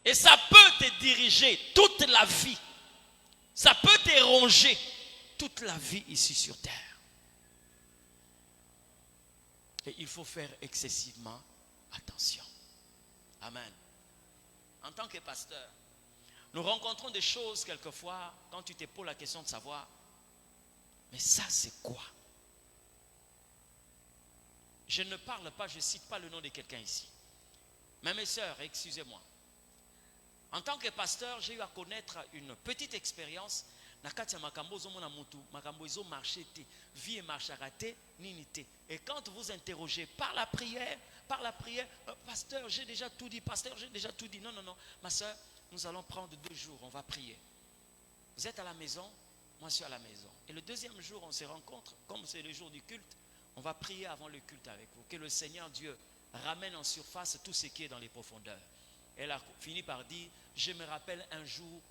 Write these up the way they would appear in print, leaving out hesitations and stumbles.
Et ça peut te diriger toute la vie. Ça peut te ronger toute la vie ici sur terre. Et il faut faire excessivement attention. Amen. En tant que pasteur, nous rencontrons des choses quelquefois quand tu te poses la question de savoir, mais ça c'est quoi? Je ne parle pas, je ne cite pas le nom de quelqu'un ici. Mais mes sœurs, excusez-moi. En tant que pasteur, j'ai eu à connaître une petite expérience. Et quand vous interrogez par la prière, pasteur, j'ai déjà tout dit, pasteur, j'ai déjà tout dit. Non, non, non, ma soeur, nous allons prendre 2 jours, on va prier. Vous êtes à la maison, moi je suis à la maison. Et le deuxième jour, on se rencontre, comme c'est le jour du culte, on va prier avant le culte avec vous. Que le Seigneur Dieu ramène en surface tout ce qui est dans les profondeurs. Elle a fini par dire, je me rappelle un jour,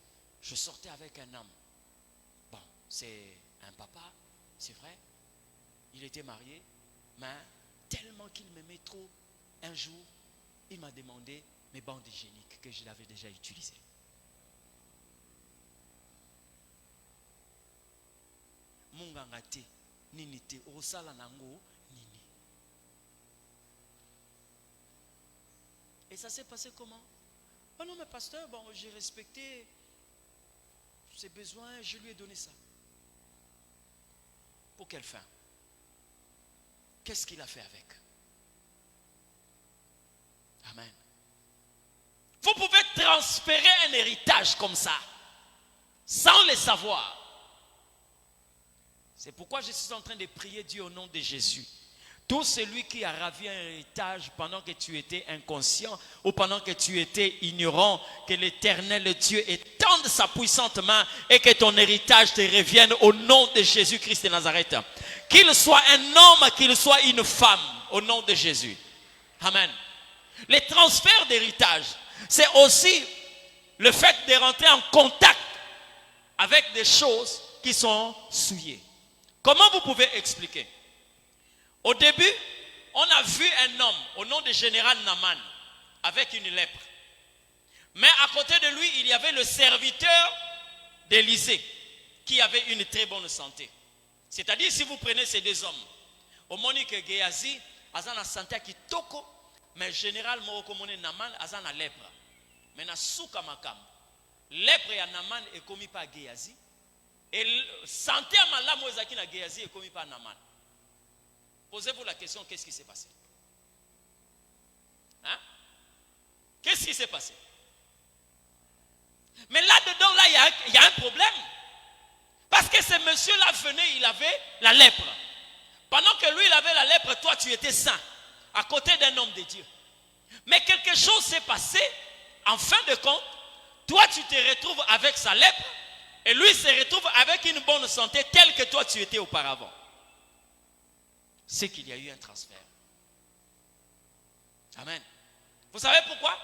je sortais avec un homme. Bon, c'est un papa, c'est vrai. Il était marié, mais tellement qu'il m'aimait trop, un jour, il m'a demandé mes bandes hygiéniques que je l'avais déjà utilisées. Mungangate, ninite, osala nango, nini. Et ça s'est passé comment? Oh non, mais pasteur, bon, j'ai respecté ses besoins, je lui ai donné ça. Pour quelle fin? Qu'est-ce qu'il a fait avec? Amen. Vous pouvez transférer un héritage comme ça, sans le savoir. C'est pourquoi je suis en train de prier Dieu au nom de Jésus. Tout celui qui a ravi un héritage pendant que tu étais inconscient ou pendant que tu étais ignorant, que l'Éternel Dieu étende sa puissante main et que ton héritage te revienne au nom de Jésus-Christ de Nazareth. Qu'il soit un homme, qu'il soit une femme, au nom de Jésus. Amen. Les transferts d'héritage, c'est aussi le fait de rentrer en contact avec des choses qui sont souillées. Comment vous pouvez expliquer? Au début, on a vu un homme au nom de général Naaman avec une lèpre. Mais à côté de lui, il y avait le serviteur d'Élysée qui avait une très bonne santé. C'est-à-dire, si vous prenez ces 2 hommes, au Monique Géasi, Azana santé qui toko, mais général Morokomone Naaman, Azana lèpre. Mais na souka makam. Lèpre ya Naaman est commis par Géasi. Et santé à Malamo Ezaki na Géasi est commis par Naaman. Posez-vous la question, qu'est-ce qui s'est passé? Hein? Qu'est-ce qui s'est passé? Mais là-dedans, là, il y a un problème. Parce que ce monsieur-là venait, il avait la lèpre. Pendant que lui, il avait la lèpre, toi, tu étais saint, à côté d'un homme de Dieu. Mais quelque chose s'est passé, en fin de compte, toi, tu te retrouves avec sa lèpre, et lui se retrouve avec une bonne santé, telle que toi, tu étais auparavant. C'est qu'il y a eu un transfert. Amen. Vous savez pourquoi?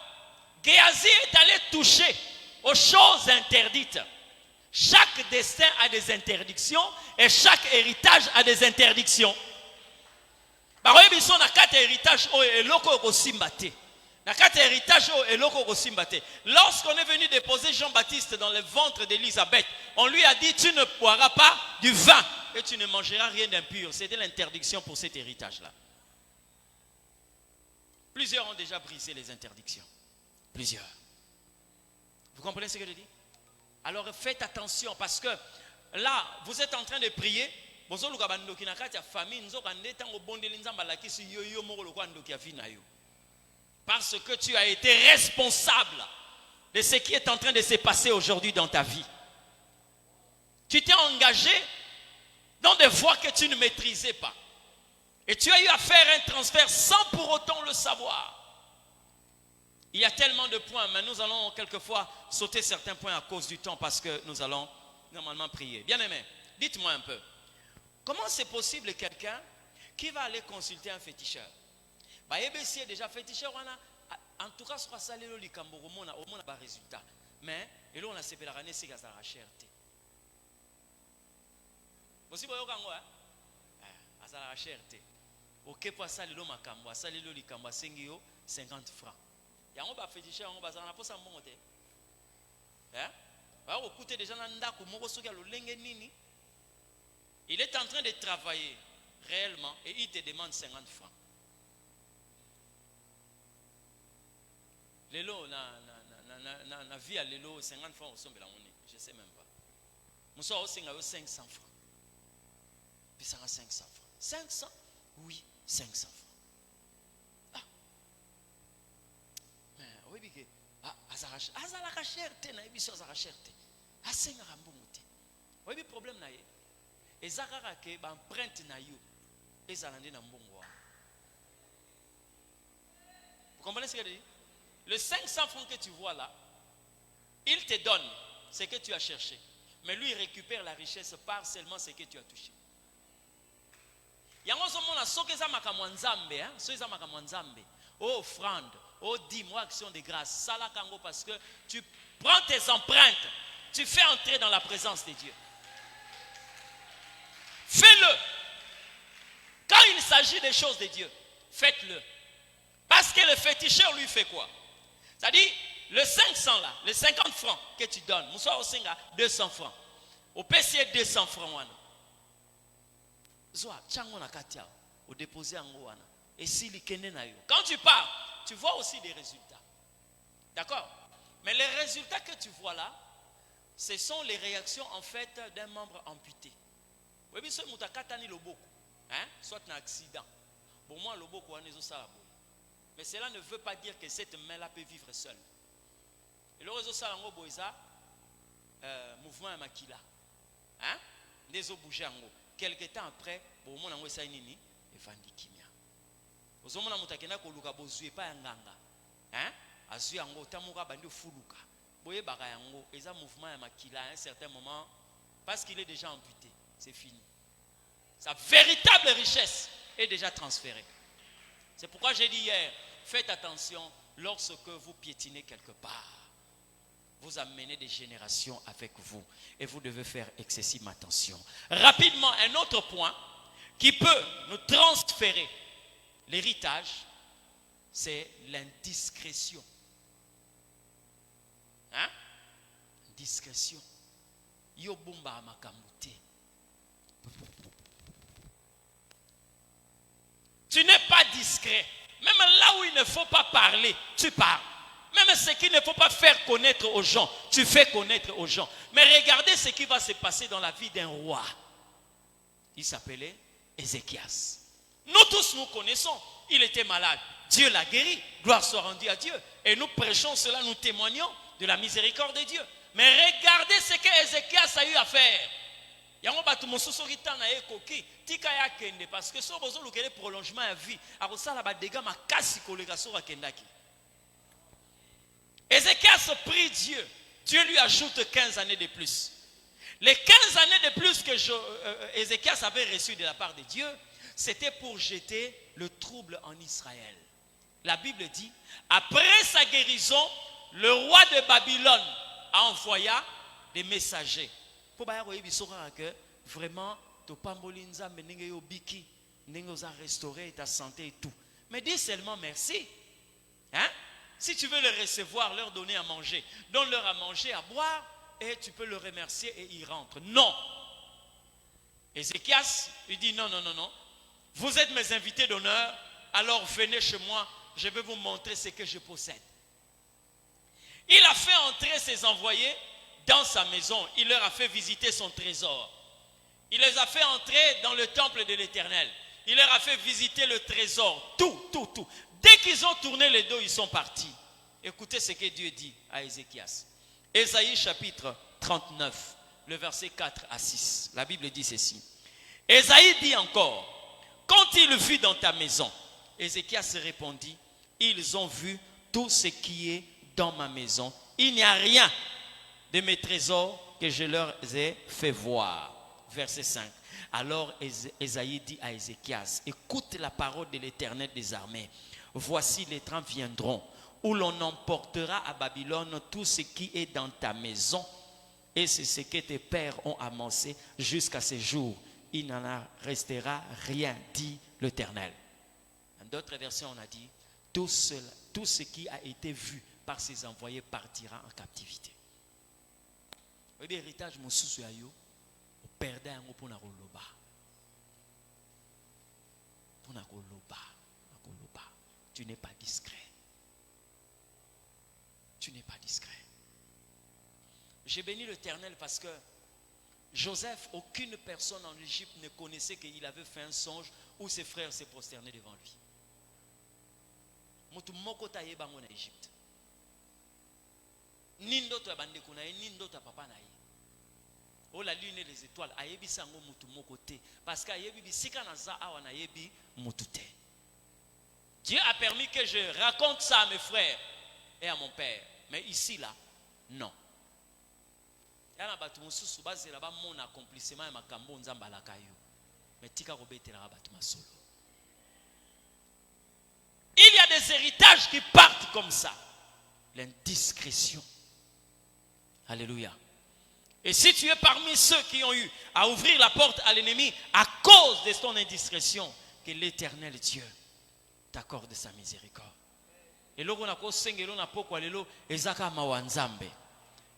Géasi est allé toucher aux choses interdites. Chaque destin a des interdictions et chaque héritage a des interdictions. Lorsqu'on est venu déposer Jean-Baptiste dans le ventre d'Élisabeth, on lui a dit, tu ne boiras pas du vin et tu ne mangeras rien d'impur. C'était l'interdiction pour cet héritage-là. Plusieurs ont déjà brisé les interdictions. Plusieurs. Vous comprenez ce que je dis? Alors faites attention parce que là, vous êtes en train de prier. Parce que tu as été responsable de ce qui est en train de se passer aujourd'hui dans ta vie. Tu t'es engagé dans des voies que tu ne maîtrisais pas. Et tu as eu à faire un transfert sans pour autant le savoir. Il y a tellement de points, mais nous allons quelquefois sauter certains points à cause du temps parce que nous allons normalement prier. Bien aimé, dites-moi un peu. Comment c'est possible quelqu'un qui va aller consulter un féticheur? Si déjà féticheur, en tout cas, ce sera ça le likambo, on a pas résultat. Mais et là on a séparé la année, c'est la cherté. Vous voyez comment à la cherté. Ok pour ça le makambo, ça le likambo 50 francs. yango ba fétiche yango bazana na posa mbongo te. Hein? Ba okuté déjà na ndako moko soki alolenge nini. Il est en train de travailler réellement et il te demande 50 francs. Lelo na vie à lelo 50 francs au sombe la monnaie, je sais même pas. Moussa osinga yo 500 francs. Puis ça a 500 francs. 500? Oui, 500 francs. Ah. Mais oui bike azala ka cherté na ebiso azala cherté. Asenga rambongo te. Oui bi problème na ye. Ezakaka ke ba empreinte na yo ezala ndé na mbongo. Vous comprenez ce que je dis? Le 500 francs que tu vois là, il te donne ce que tu as cherché. Mais lui, il récupère la richesse par seulement ce que tu as touché. Yango somona sokeza makamwanzambe, hein, sokeza makamwanzambe. Oh offrande, oh dis-moi action de grâce. Sala kango parce que tu prends tes empreintes, tu fais entrer dans la présence de Dieu. Fais-le. Quand il s'agit des choses de Dieu, faites-le. Parce que le féticheur lui fait quoi? C'est-à-dire, le 500 là, les 50 francs que tu donnes, Moussa Osinga, 200 francs. Au PCA, 200 francs. Zoa, tchango na katia, au déposé en wana. Et si li kene na yo. Quand tu pars, tu vois aussi des résultats. D'accord? Mais les résultats que tu vois là, ce sont les réactions en fait d'un membre amputé. Oui, mais ce moutakatani loboko, hein? Soit un accident. Pour moi, loboko anezo salabo. Mais cela ne veut pas dire que cette main-là peut vivre seule. Et le réseau Salango Boisa, mouvement Makila. Hein? Les autres bougent en haut. Quelque temps après, pour mon ango Sainini, et Vandikimia. Aux hommes na mutakena ko luka bozue pa nganga. Hein? Azu ango tamuka bandi fuluka. Boye baka yango, eza mouvement Makila à un certain moment parce qu'il est déjà amputé. C'est fini. Sa véritable richesse est déjà transférée. C'est pourquoi j'ai dit hier, faites attention lorsque vous piétinez quelque part. Vous amenez des générations avec vous et vous devez faire excessive attention. Rapidement, un autre point qui peut nous transférer l'héritage, c'est l'indiscrétion. Hein? Discrétion. Yo bumba makamute. Tu n'es pas discret. Même là où il ne faut pas parler, tu parles. Même ce qu'il ne faut pas faire connaître aux gens, tu fais connaître aux gens. Mais regardez ce qui va se passer dans la vie d'un roi. Il s'appelait Ézéchias. Nous tous nous connaissons. Il était malade. Dieu l'a guéri. Gloire soit rendue à Dieu. Et nous prêchons cela, nous témoignons de la miséricorde de Dieu. Mais regardez ce que Ézéchias a eu à faire. Yango batu mosusu kitana ekoki tika ya kende parce que so bozo lukele prolongement ya vie akosala ba dégâts makasi koleka so akendaki. Ézéchias prie Dieu. Dieu lui ajoute 15 années de plus. Les 15 années de plus que Ézéchias avait reçu de la part de Dieu, c'était pour jeter le trouble en Israël. La Bible dit, après sa guérison, le roi de Babylone a envoyé des messagers. Pour que vraiment, tu pamboli nzambe nenge yo biki, nenge oza restaurer ta santé et tout. Mais dis seulement merci. Hein? Si tu veux les recevoir, leur donner à manger, donne-leur à manger, à boire, et tu peux le remercier et ils rentrent. Non. Ézéchias, il dit non, non, non, non. Vous êtes mes invités d'honneur, alors venez chez moi, je vais vous montrer ce que je possède. Il a fait entrer ses envoyés dans sa maison. Il leur a fait visiter son trésor. Il les a fait entrer dans le temple de l'Éternel. Il leur a fait visiter le trésor. Tout, tout, tout. Dès qu'ils ont tourné le dos, ils sont partis. Écoutez ce que Dieu dit à Ézéchias. Ésaïe chapitre 39, le verset 4 à 6. La Bible dit ceci. Ésaïe dit encore, quand il vit dans ta maison, Ézéchias répondit, ils ont vu tout ce qui est dans ma maison. Il n'y a rien de mes trésors que je leur ai fait voir. Verset 5. Alors Ésaïe dit à Ézéchias, écoute la parole de l'Éternel des armées. Voici les temps viendront où l'on emportera à Babylone tout ce qui est dans ta maison. Et c'est ce que tes pères ont amassé jusqu'à ce jour. Il n'en restera rien, dit l'Éternel. Dans d'autres versions, on a dit, tout tout ce qui a été vu par ses envoyés partira en captivité. L'héritage mosusu ayo perdait un pour nakoloba. Pour nakoloba. Tu n'es pas discret. Tu n'es pas discret. J'ai béni l'Éternel parce que Joseph, aucune personne en Égypte ne connaissait qu'il avait fait un songe où ses frères se prosternaient devant lui. Mutu moko ta yeba ngo na Égypte. Nindo to bande kuna nindo ta papa na ye. Oh la lune et les étoiles ayebi sango mutu moko te parce que ayebi bisika na za awa na yebi mutu te. Dieu a permis que je raconte ça à mes frères et à mon père, mais ici là non. Yana batu mususu bazela ba mona accomplissement ya makambo nzamba alaka yo. Mais tika robetela batu masolo. Il y a des héritages qui partent comme ça. L'indiscrétion. Alléluia. Et si tu es parmi ceux qui ont eu à ouvrir la porte à l'ennemi à cause de ton indiscrétion, que l'Éternel Dieu t'accorde sa miséricorde. Et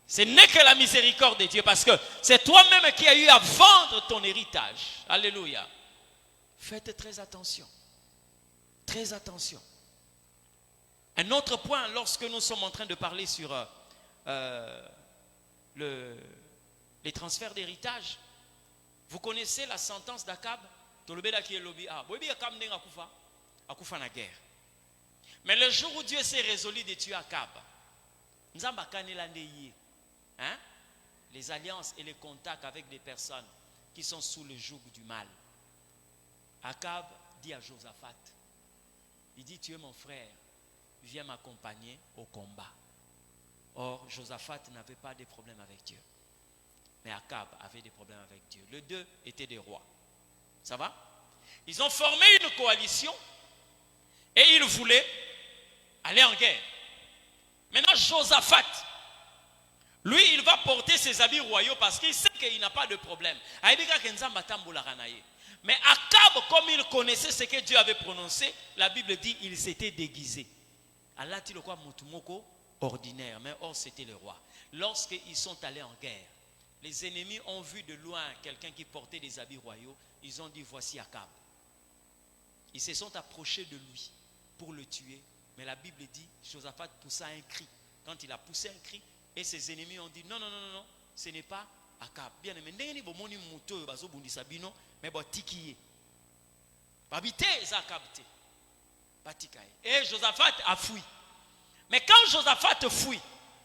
ce n'est que la miséricorde de Dieu parce que c'est toi-même qui as eu à vendre ton héritage. Alléluia. Faites très attention. Très attention. Un autre point, lorsque nous sommes en train de parler sur les transferts d'héritage, vous connaissez la sentence d'Akab. Mais le jour où Dieu s'est résolu de tuer Akab, les alliances et les contacts avec des personnes qui sont sous le joug du mal. Akab dit à Josaphat, il dit, tu es mon frère, viens m'accompagner au combat. Or, Josaphat n'avait pas de problème avec Dieu. Mais Akab avait des problèmes avec Dieu. Les deux étaient des rois. Ça va? Ils ont formé une coalition et ils voulaient aller en guerre. Maintenant, Josaphat, lui, il va porter ses habits royaux parce qu'il sait qu'il n'a pas de problème. Mais Akab, comme il connaissait ce que Dieu avait prononcé, la Bible dit qu'il s'était déguisé. Allah dit le quoi mutumoko ordinaire, mais or c'était le roi. Lorsqu'ils sont allés en guerre, les ennemis ont vu de loin quelqu'un qui portait des habits royaux. Ils ont dit voici Akab. Ils se sont approchés de lui pour le tuer. Mais la Bible dit Josaphat poussa un cri. Quand il a poussé un cri, et ses ennemis ont dit non, non, non, non, ce n'est pas Akab. Bien aimé, mais et Josaphat a fui. Mais quand Josaphat fuit,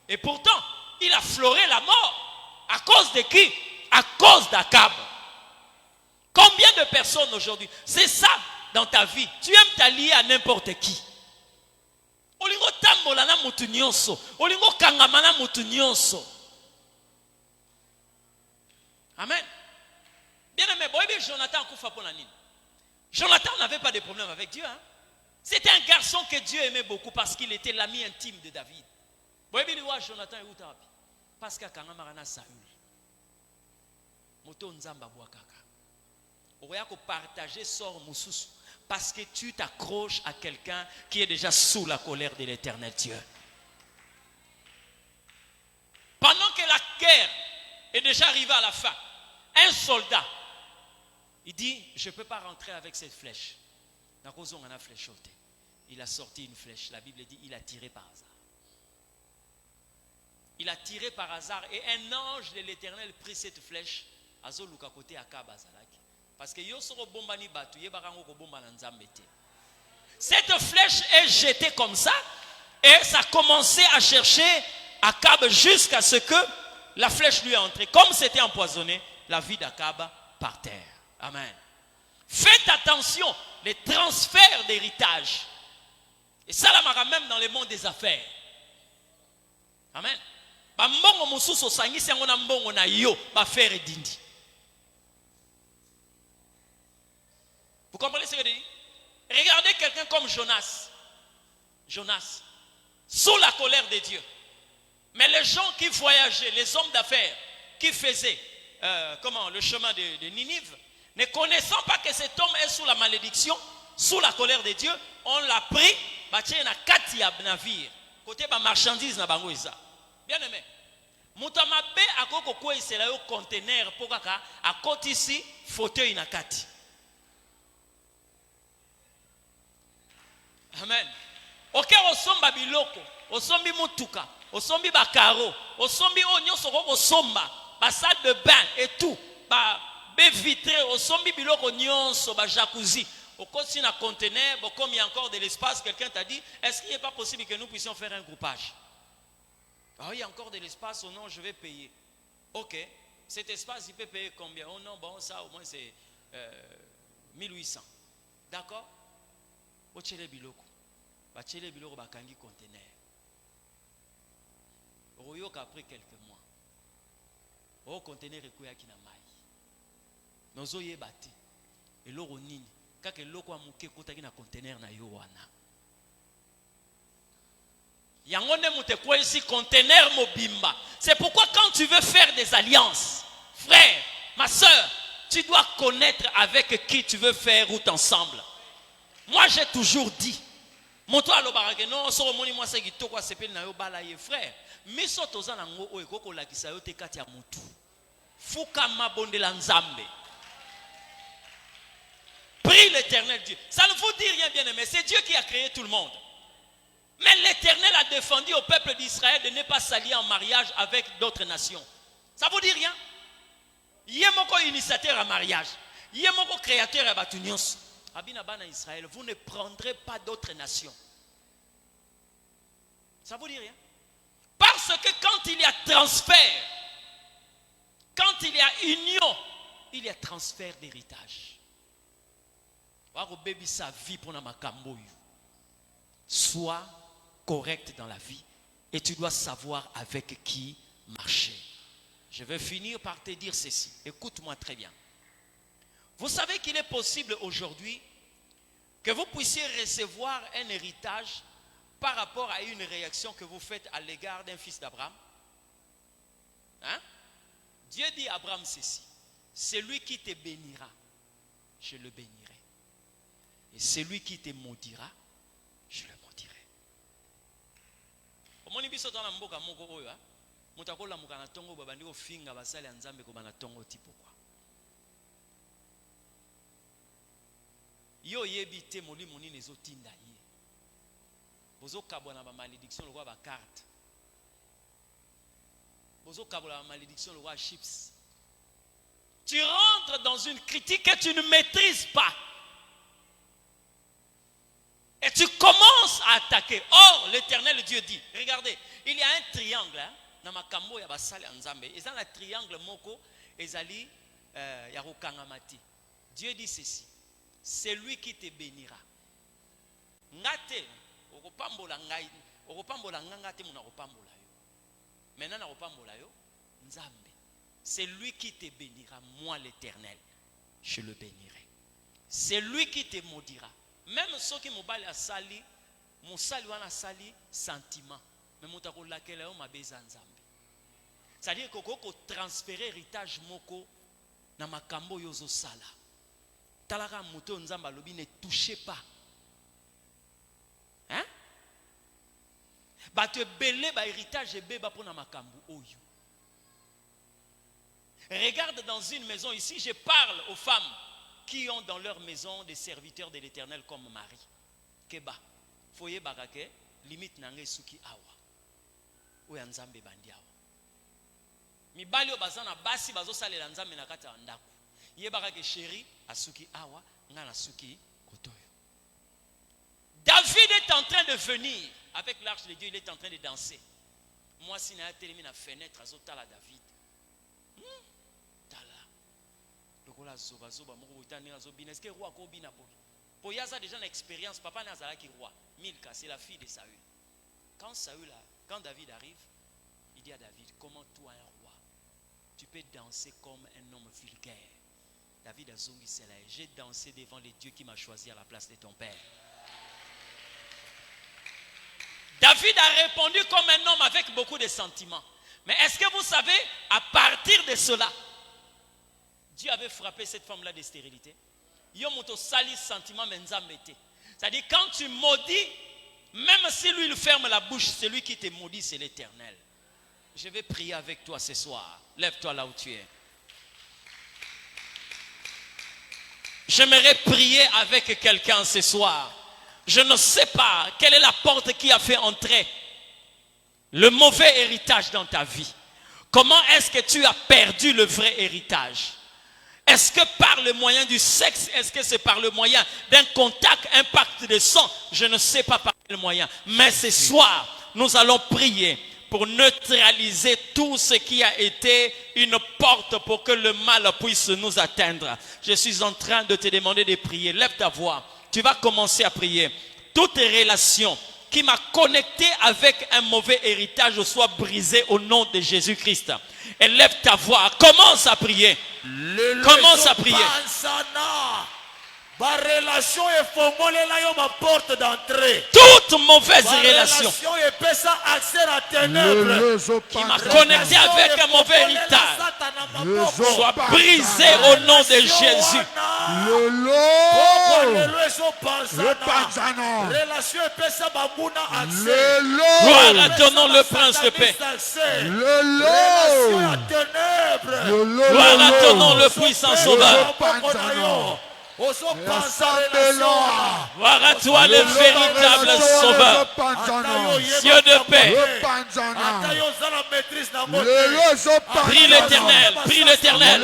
et pourtant il a fleuré la mort, à cause de qui? À cause d'Akab. Combien de personnes aujourd'hui, c'est ça dans ta vie, tu aimes t'allier à n'importe qui. Olingo tambola na mutu nyonso, olingo kangama na mutu nyonso. Amen. Bien aimé, Jonathan kufa pona nini? Jonathan n'avait pas de problème avec Dieu. Hein? C'était un garçon que Dieu aimait beaucoup parce qu'il était l'ami intime de David. Jonathan est où ta vie? Parce que quand on a Saül, moto nzamba boakaka. Oyako partager sort mususu parce que tu t'accroches à quelqu'un qui est déjà sous la colère de l'Éternel Dieu. Pendant que la guerre est déjà arrivée à la fin, un soldat, il dit, je ne peux pas rentrer avec cette flèche. Il a sorti une flèche. La Bible dit, il a tiré par hasard. Il a tiré par hasard et un ange de l'Éternel prit cette flèche. Parce que cette flèche est jetée comme ça et ça a commencé à chercher Akab jusqu'à ce que la flèche lui est entrée. Comme c'était empoisonné, la vie d'Akab par terre. Amen. Faites attention, les transferts d'héritage. Et ça, là, même dans le monde des affaires. Amen. Vous comprenez ce que je dis? Regardez quelqu'un comme Jonas. Jonas, sous la colère de Dieu. Mais les gens qui voyageaient, les hommes d'affaires qui faisaient le chemin de Ninive, ne connaissant pas que cet homme est sous la malédiction, sous la colère de Dieu, on l'a pris batie na kati ya navire côté ba marchandise na bango eza bien aimé moto mabe akoko kwesela yo conteneur po kaka akotisi fauteuil na kati. Amen. Ok, osomba biloko, osombi mutuka, osombi bakaro, osombi onyoso koko somba, ba salle de bain et tout, ba baie vitrée, osombi biloko nyonso, ba jacuzzi. Au côté na conteneur, bon, comme il y a encore de l'espace, quelqu'un t'a dit, est-ce qu'il n'est pas possible que nous puissions faire un groupage? Ah oui, il y a encore de l'espace, oh non, je vais payer. Ok, cet espace, il peut payer combien? Oh non, bon, ça au moins c'est 1800. D'accord? Ochele biloko. Bachele biloko bakangi conteneur. Royoka après quelques mois. Oh conteneur ekoyaki na mai. Nozo yebate. Eloko nini? Kaka eloko amuke kotaki na conteneur na yo wana. Yangone mute kwa ici conteneur mobimba. C'est pourquoi quand tu veux faire des alliances, frère, ma soeur, tu dois connaître avec qui tu veux faire route ensemble. Moi j'ai toujours dit, mon toit lo barake non so moni moi c'est kitoko sepeli na yo bala ye frère. Miso toza na ngo oyo koko lakisa yo te kati ya mutu. Fuka mabondela nzambe. Prie l'Éternel Dieu. Ça ne vous dit rien bien aimé, c'est Dieu qui a créé tout le monde. Mais l'Éternel a défendu au peuple d'Israël de ne pas s'allier en mariage avec d'autres nations. Ça vous dit rien? Yemoko initiateur à mariage. Yemoko créateur à batunios. Abinabana Israël, vous ne prendrez pas d'autres nations. Ça vous dit rien? Parce que quand il y a transfert, quand il y a union, il y a transfert d'héritage. Sa vie pour sois correct dans la vie et tu dois savoir avec qui marcher. Je vais finir par te dire ceci. Écoute-moi très bien. Vous savez qu'il est possible aujourd'hui que vous puissiez recevoir un héritage par rapport à une réaction que vous faites à l'égard d'un fils d'Abraham. Hein? Dieu dit à Abraham ceci: celui qui te bénira, je le bénirai. Et celui qui te maudira, je le maudirai. Omoni biso tona mboka moko oyo ha mutakola mukana tongo babandi ko finga basale nzambe ko bana tongo tipo kwa. Yo yebite molimo nini ezotinda ye. Bozo kabona ba malédiction lokwa ba carte. Bozo kabona ba malédiction lokwa chips. Tu rentres dans une critique que tu ne maîtrises pas. Et tu commences à attaquer. Or, l'Éternel Dieu dit, regardez, il y a un triangle, dans ma kambo ya basale nzambe. Et dans le triangle moko, ezali yarukangamati. Dieu dit ceci: c'est lui qui te bénira. Ngate, okopambola ngai, okopambola ngangate muna okopambola yo. Maintenant na okopambola yo, nzambe. C'est lui qui te bénira, moi l'Éternel, je le bénirai. C'est lui qui te maudira. Même ceux qui m'ont a sali, mon sali wana sali sentiment. Mais mon tako laquelle on m'a besoin nzambe. C'est-à-dire que koko transférer héritage moko na makambo yozo sala. Talaka moto nzamba lobi ne touchez pas. Hein? Ba te belé ba héritage beba pour na makambo oyo. Regarde dans une maison ici, je parle aux femmes qui ont dans leur maison des serviteurs de l'Éternel comme mari. Keba, foye barake, limite nange suki awa. Ou yanzambe bandi awa. Mi bali o bazana basi bazo sale la nzambe na kata ndako. Ye barake chéri, asuki awa, ngana suki kotoyo. David est en train de venir avec l'arche de Dieu, il est en train de danser. Moi si na telemi na fenêtre azotala David. Est-ce que roi Kobina pour Yaza déjà une expérience, papa Nazara qui roi, Milka, c'est la fille de Saül. Quand David arrive, il dit à David: comment toi un roi, tu peux danser comme un homme vulgaire? David a zongi cela: j'ai dansé devant les dieux qui m'a choisi à la place de ton père. David a répondu comme un homme avec beaucoup de sentiments. Mais est-ce que vous savez, à partir de cela, Dieu avait frappé cette femme-là de stérilité. C'est-à-dire quand tu maudis, Même si lui il ferme la bouche, celui qui te maudit, c'est l'Éternel. Je vais prier avec toi ce soir. Lève-toi là où tu es. J'aimerais prier avec quelqu'un ce soir. Je ne sais pas quelle est la porte qui a fait entrer le mauvais héritage dans ta vie. Comment est-ce que tu as perdu le vrai héritage? Est-ce que par le moyen du sexe? Est-ce que c'est par le moyen d'un contact, un pacte de sang? Je ne sais pas par quel moyen. Mais ce soir, nous allons prier pour neutraliser tout ce qui a été une porte pour que le mal puisse nous atteindre. Je suis en train de te demander de prier. Lève ta voix. Tu vas commencer à prier. Toute relation qui m'a connecté avec un mauvais héritage soit brisée au nom de Jésus-Christ. Élève ta voix. Commence à prier. Commence à prier. Ma relation est formulée là, ma porte d'entrée. Toute mauvaise relation qui m'a connecté avec un mauvais héritage soit brisée au nom de Jésus. Gloire à ton nom, le prince de paix. Gloire à ton nom, le puissant sauveur. Gloire à toi, le véritable sauveur. Dieu de paix. Prie l'Éternel, prie l'Éternel.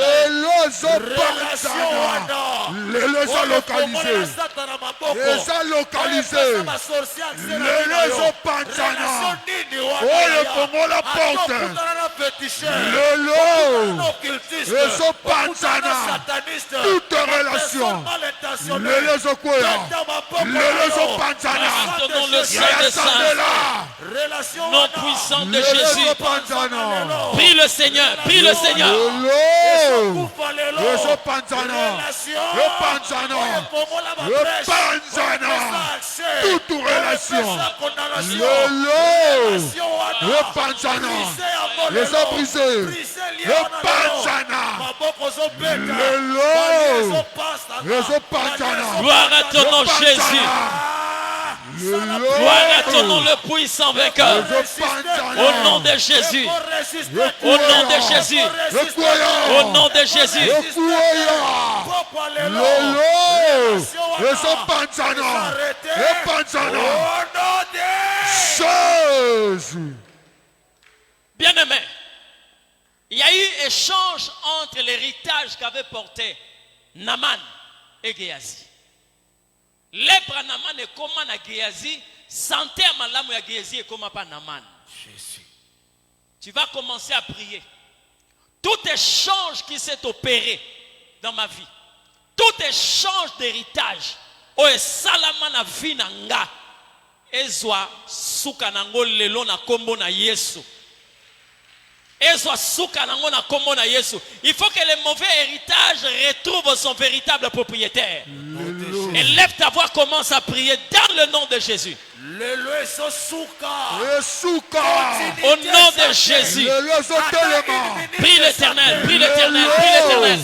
Toute relation. Nom puissant de Jésus. Prie le Seigneur, prie le Seigneur. Toute relation. Gloire à ton nom, Jésus. Gloire à ton nom, le puissant vainqueur. Au nom de Jésus. Au nom de Jésus. Au nom de Jésus. Bien-aimé, il y a eu échange entre l'héritage qu'avait porté Naaman et Géasi. Lèpre à Naaman et comment à Géasi, santé à malamu à Géasi et comment pas Naaman. Jésus. Tu vas commencer à prier. Tout échange qui s'est opéré dans ma vie, tout échange d'héritage, o salama na vie na nga, ezwa suka na ngo lelo na kombo na Yesu. Il faut que le mauvais héritage retrouve son véritable propriétaire. Et lève ta voix, commence à prier dans le nom de Jésus. Au nom de Jésus. Prie l'Éternel, prie l'Éternel, prie l'Éternel.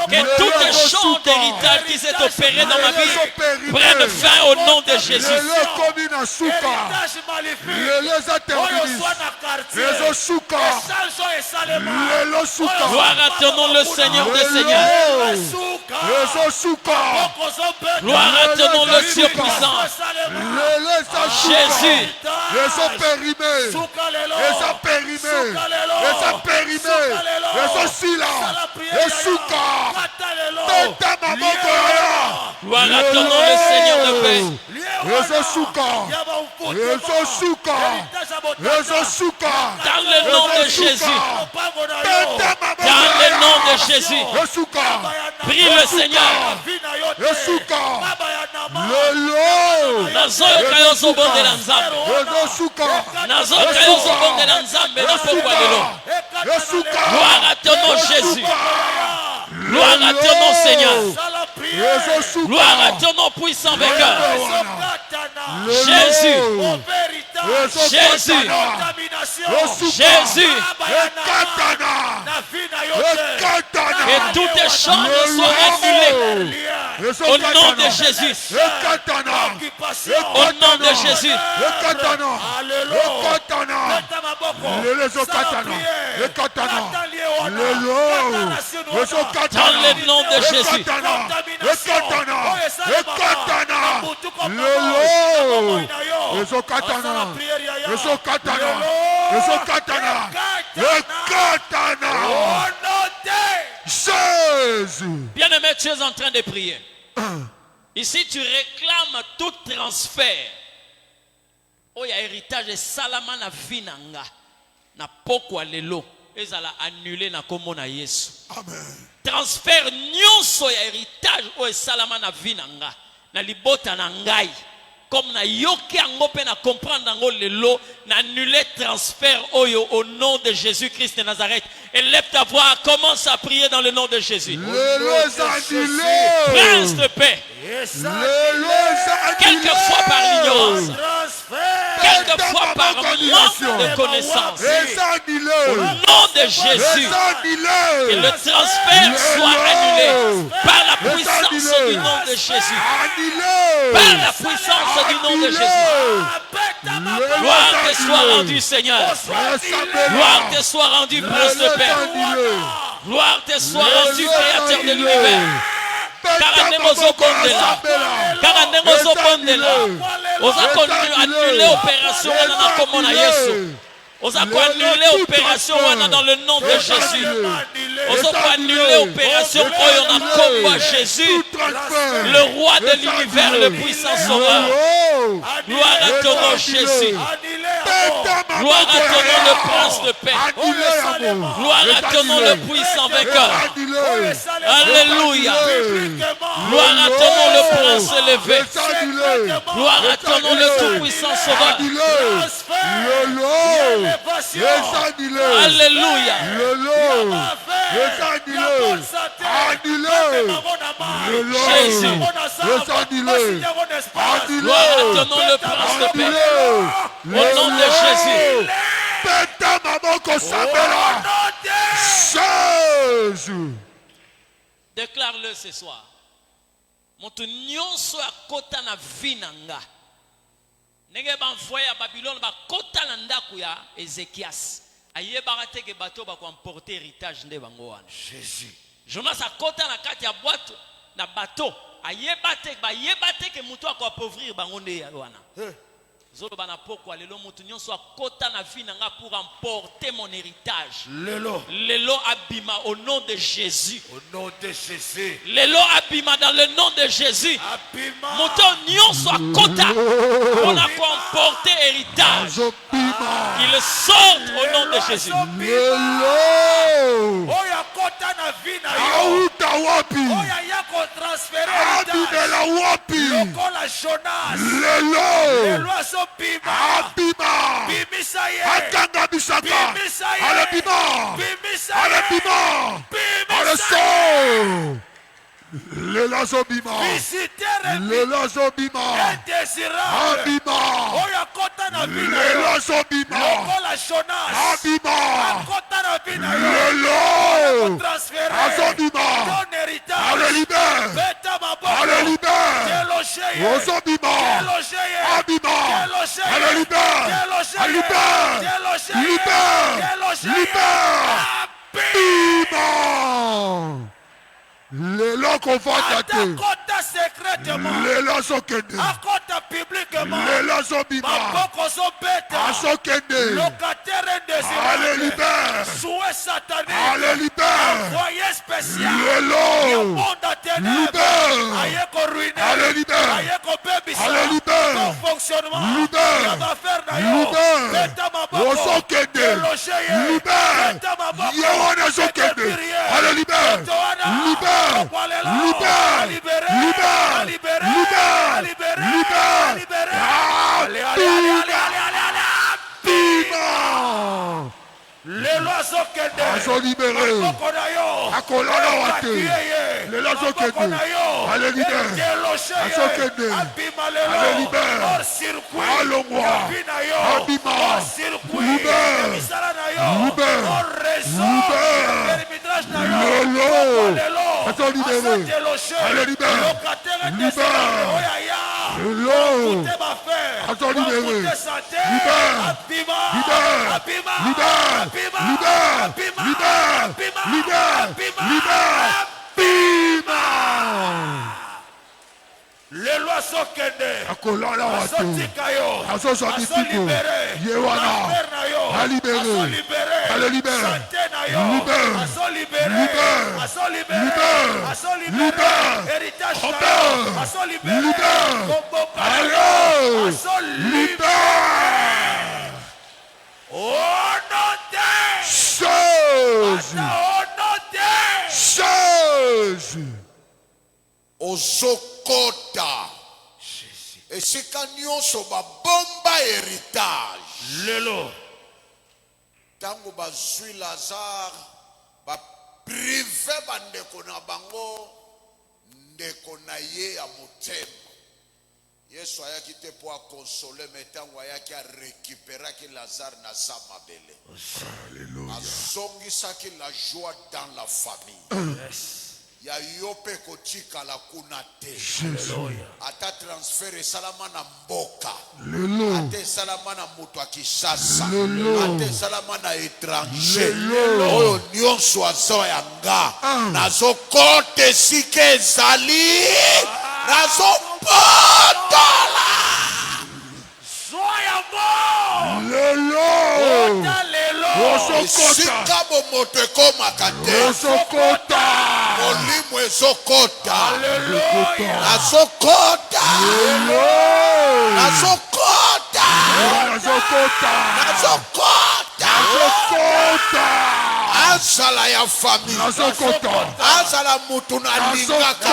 Que tout échange d'héritage qui s'est opéré dans ma vie prenne fin au nom de Jésus. Gloire à ton nom, le Seigneur des Seigneurs. Gloire à ton nom, le Dieu puissant. Jésus. Gloire à ton nom, le Seigneur de paix. Dans le nom de Jésus. Dans le nom de Jésus. Prie le Seigneur. Gloire à ton nom, Jésus. Gloire à ton nom, Seigneur. prière. Gloire à ton nom puissant vainqueur. Ezokatana. Jésus. Mauvais héritage. Jésus. Contamination. Jésus. Na vie na yo te. Que toutes tes chances soient annulées. Au nom de Jésus. Occupation. Au nom de Jésus. Alléluia. Leta maboko. Sala prière. Kata lié wana. Kata Dans le nom de Jésus. Bien-aimé, tu es en train de prier. Ici, tu réclames tout transfert. Oh, il y a héritage de Salama na vinanga. Na pokwa lelo. Ezala annulé na komo na Yesu. Transfert nyonso ya héritage o Salama na vinanga. Na libota na ngai. Comme na yoki ango pe na comprendre ango lelo. Na annulé transfert oyo au nom de Jésus-Christ de Nazareth. Élève ta voix, commence à prier dans le nom de Jésus. Prince de paix. Quelquefois par l'ignorance. Quelquefois par manque de connaissance. Au nom de Jésus, que le transfert soit annulé par la puissance du nom de Jésus. Par la puissance du nom de Jésus. Gloire te soit rendue, Seigneur. Gloire te soit rendue, Prince de paix. Gloire te soit rendue, Créateur de l'univers. Annuler opération dans le nom de Jésus. Annuler opération Jésus, le roi de l'univers, le puissant sauveur. Gloire à ton nom, Jésus. Gloire à ton nom, le prince de paix. Gloire à ton nom, le puissant vainqueur. Alléluia. Gloire à ton nom, le prince élevé. Gloire à ton nom, le tout-puissant sauveur. Alléluia. Jésus. Gloire à ton nom, le prince de paix. Au nom de Jésus. Déclare-le ce soir. Moto nyonso akota na vinanga. Nenge banvoya ya Babylone bakota na ndako ya Ezekias. Ayebaka te ke bato ba ko emporter héritage nde bango wana. Jésus. Jonas akota na kati ya boîte na bato. Ayebate ke muto ako appauvrir bango nde wana. Zolo bana poko lelo mutu nyonso akota na vie nanga pour emporter mon héritage. Lelo abima au nom de Jésus. Au nom de Jésus. Lelo abima dans le nom de Jésus. Mutu nyonso akota on a quoi emporter héritage. Il sort au nom de Jésus. Oya kota na vie na yo. Oya yako transférer héritage. Lokola Jonas. Lelo Bima. Bimisa ye. Bimisa ye. Bimisa ye. Le lazo bima. Le lazo bima. Indésirable. Abima. Oya kota na vie na Le yo. lazo bima. Lokola Jonas. Abima. Kota na vie na yo. Le lo. Transférer. Azobima. Ton héritage. Ale libère. Beta maboko. Ale libère. Déloger ye. Ozobima. Déloger ye. Abima. Déloger ye. Ale libère. Déloger ye. Libère. Déloger ye. Libère. Déloger ye. Libère. Bima. Le lo convoitate. Akota secrètement. Le lazo kende. Akota publiquement. Le lazo bima. Maboko zo beta. Azokende. Locataire Ale indésirable. libère. Souhait satanique. Ale libère. Envoyé spécial. Le lo. Monde à ténèbres. Libère. Aïe ko ruiner. Ale libère. Aïe ko bébisa. Ale libère. Ton fonctionnement. Libère. Ya va faire na yo. Libère. Beta maboko. Ozokende. Déloger ye. Libère. Beta maboko. Yewana azokende. Ale libère. Libère. Libère. Libère. Libère. Libère. Allez, allez, allez, allez, allez, allez. Bima. lelo azokende azolibere akolala wate lelo azokende alelibere azokende alelibere alongwa abima libere lelo azolibere alelibere libere lelo azolibere le loi sokende akolala wate asotika azozwakitiku yewana alibere alelibere ozokota esika nyonso babomba héritage lelo ntango bazwi Lazare baprive bandeko na bango ndeko na ye ya motema. Yesu ayaki te po akonsole me ntango ayaki arécupéraki Lazare na sa mabele azongisaki la joie dans la famille. Ya yope kotika la kuna te. Ata transfert salama na mboka. Ate salama na mutu akishasa. Ate salama na étranger. Oyo nyonso azo yanga. Nazo kote sike zali. Nazo potola. soya mo lelo Sika bo moto ekomaka te. osokota Molimo ezokota. Hallelujah. Azokota. Azokota. azokota Azokota. azokota Azala ya famille. azokota Azala mutu na lingaka.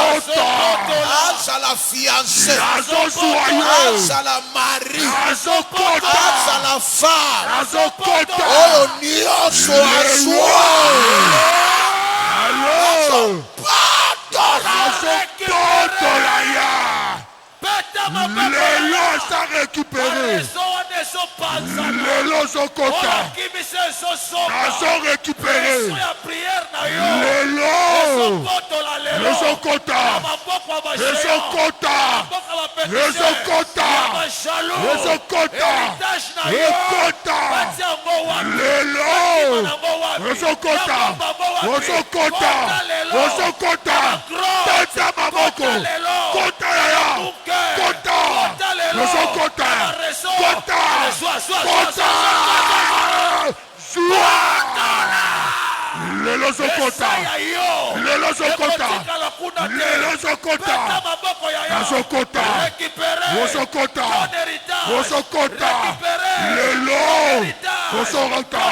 Azala fiancé. azoswaye Azala mari. azokota Azala femme. azokota Oyo nyonso azwa. alo Patola. azototola ya lelo asa récupéré lelo ozokota azo récupéré lelo ezokota ezokota ezokota ezokota ekota lelo ezokota ezokota ezokota tata maboko kota yaya kota ezokota kota kota zwa lelo zokota lelo zokota lelo zokota azokota ozokota ozokota lelo ozorota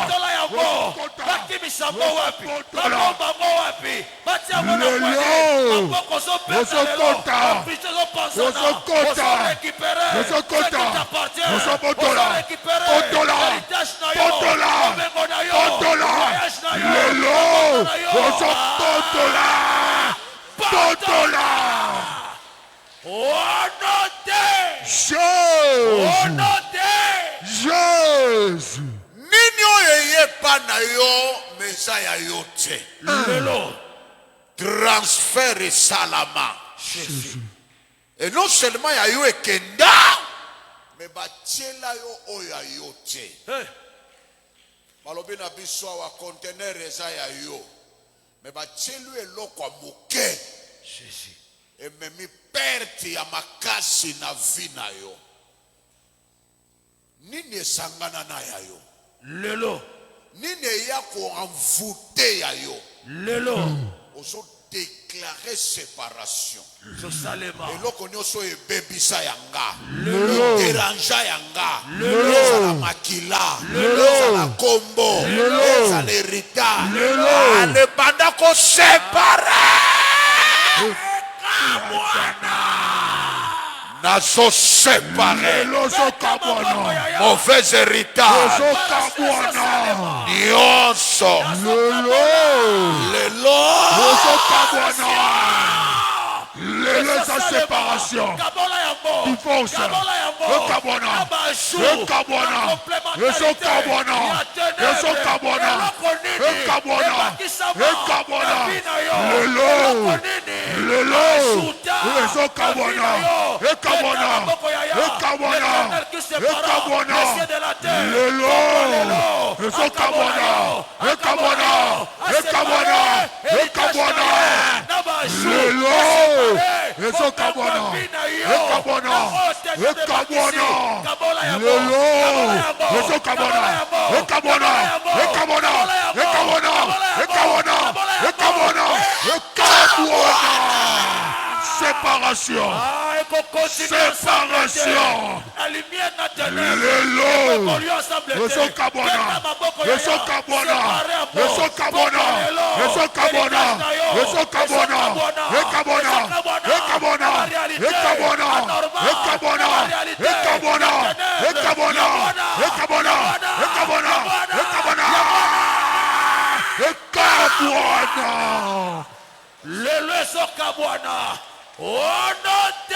Jésus. Nini oyo eyepa na yo meza ya yo te. Lelo transfert salama. Et non seulement ya yo ekenda, mais batiela yo oyo ya yo te. Balobi na biso wa conteneur eza ya yo. Mais batielu eloko ya moke. Ememi perte ya makasi na vie na yo. Nini esangana na ya yo. Lelo Nini eya ko envoûter ya yo. lelo Oso déclarer séparation. Salema Eloko nyonso ebebisa yanga. Lelo. Deranja yanga. Ezala makila. Ezala kombo. Ezala héritage. Ale banda ko séparer. nazo séparé mauvais héritage nyonso lelo eza séparation divorce ekabwana ekabwana ezokabwana ezokabwana ekabwana ekabwana lelo lelo ezokabwana ekabwana ekabwana ekabwana lelo ezokabwana ekabwana ekabwana ekabwana lelo ezokabwana ekabwana ekabwana lelo ezokabwana ekabwana ekabwana ekabwana ekabwana ekabwana ekabwana séparation séparation lelo ezokabwana ezokabwana ezokabwana ezokabwana ezokabwana ekabwana ekabwana ekabwana ekabwana ekabwana ekabwana ekabwana ekabwana ekabwana ekabwana lelo ezokabwana au nom de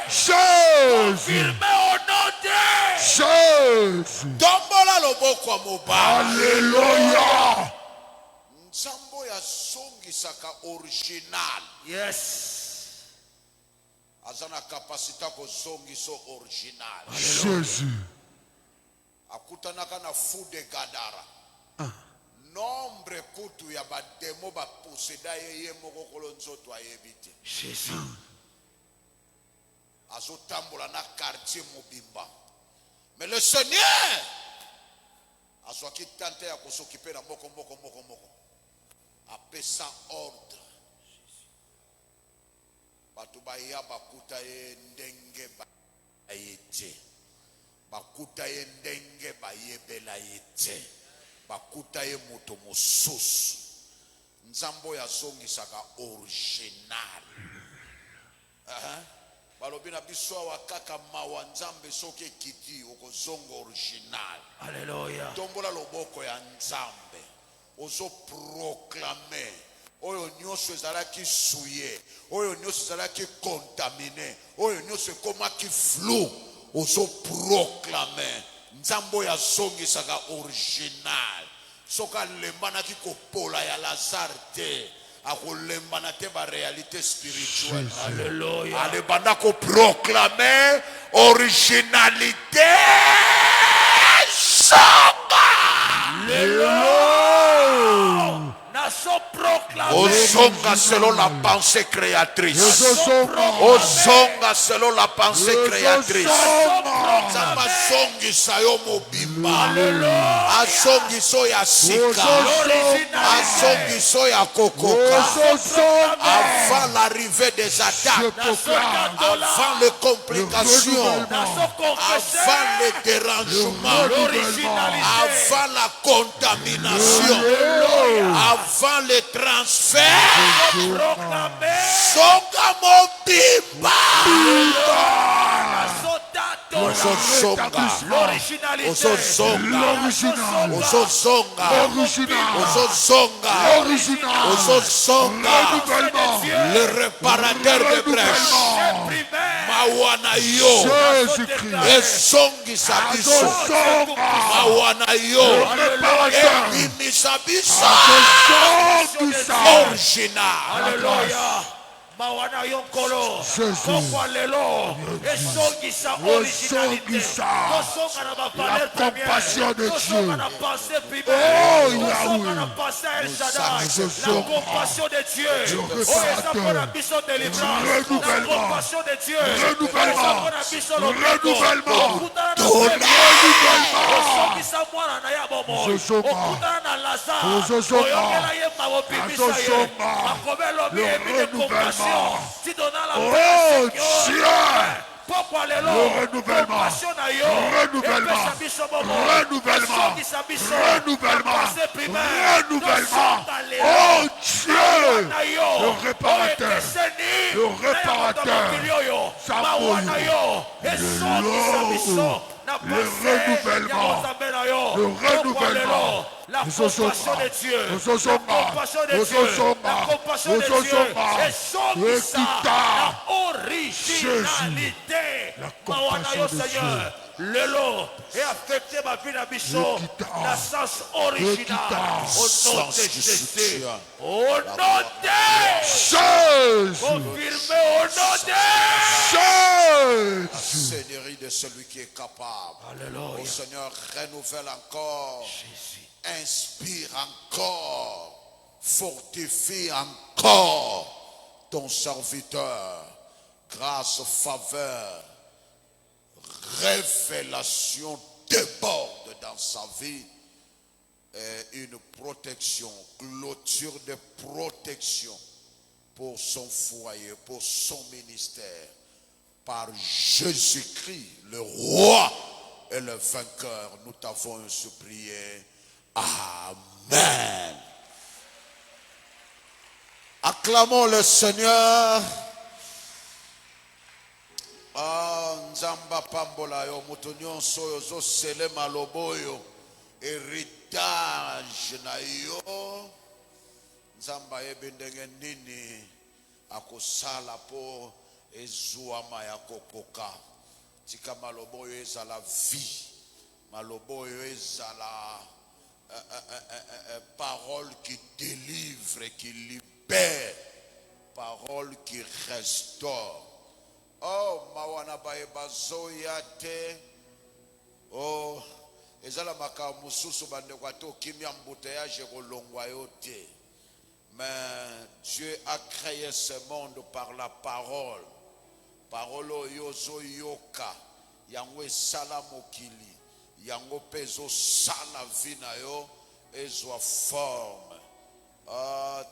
Jésus au nom de Jésus tombola loboko ya mobali Alléluia nzambo yazongisaka original yes aza na kapasité kozongisa original Jésus akutanaka na fou de gadara nombre kutu ya bademo baposeda ye moko kolo nzoto ayebi te Jésus azotambola na quartier mobimba mais le Seigneur azwaki tante ya kosokipe na moko apesa ordre bato baya bakuta ye ndenge baye te bakuta ye ndenge bayebela ye te bakuta ye moto mosusu nzambo yazongisaka original balobi na biso awa kaka mawa nzambe soki ekiti okozonga original Alléluia tombola loboko ya nzambe ozoproklame oyo nyonso ezalaki souye oyo nyonso ezalaki contamine oyo nyonso ekomaki flou ozoproklame nzambo yazongisaka original soki alembanaki kopola ya Lazare te akolembana te ba réalité spirituelle. Alléluia alebanda koproklame originalité sanga Ozonga selon la pensée créatrice. Ozonga selon la pensée créatrice. Zamba zongi sayo mobimba. Azongi so ya sika. Azongi so ya kokoka. Avant l'arrivée des attaques. Avant les complications. Avant les dérangements. Avant la contamination. Avant le transfert, Songa mobimba. l'originalité, le réparateur de brèches. Mawana yo, esongi sabiso. Mawana yo, ebimi sabisa. Original. Alléluia. Mawana yonkolo kokwa lelo esongisa originalité tosonga na bavaleur compassion de Dieu. na pensée primaire tosonga na pensée El Shaddai la compassion de Dieu eza mpona biso délivrance la compassion de Dieu eza mpona biso lobiko osongisa mwana na ya bomoi okutana na Lazare oyokela ye mabobimisa ye makobelobi ebine compassion. Si donna la paix, pourquoi le renouvellement, renouvellement, renouvellement, oh Dieu, le réparateur, le le réparateur, Sambolo, le renouvellement, la compassion de Dieu, la compassion de Dieu, la compassion de Dieu, originalité, Mawana Seigneur, le lot est affecté ma vie d'ambition, la sens original, au nom de Jésus, au nom de Jésus, confirmé au nom de la Seigneurie de celui qui est capable. Alléluia. Au Seigneur, renouvelle encore, Jésus. Inspire encore, fortifie encore ton serviteur. Grâce, faveur, révélation déborde dans sa vie. Et une protection, clôture de protection pour son foyer, pour son ministère. Par Jésus-Christ, le roi et le vainqueur, nous t'avons supplié. Amen. Acclamons le Seigneur. Nzamba pambola yo mutunyo soyo zo sele maloboyo héritage na yo. Nzamba yebendenge nini akosala po ezuama ya kokoka. Tika maloboyo ezala vie. Maloboyo ezala parole qui délivre et qui libère, parole qui restaure. Oh, mawana bae bazoya te. Oh, ezala maka mususu bande kwa to kimia mbouteillage kolongwa yo te. Mais Dieu a créé ce monde par la parole. Parole yozo yoka, yangwe salamokili. Yango pezo sala vina yo ezwa forme.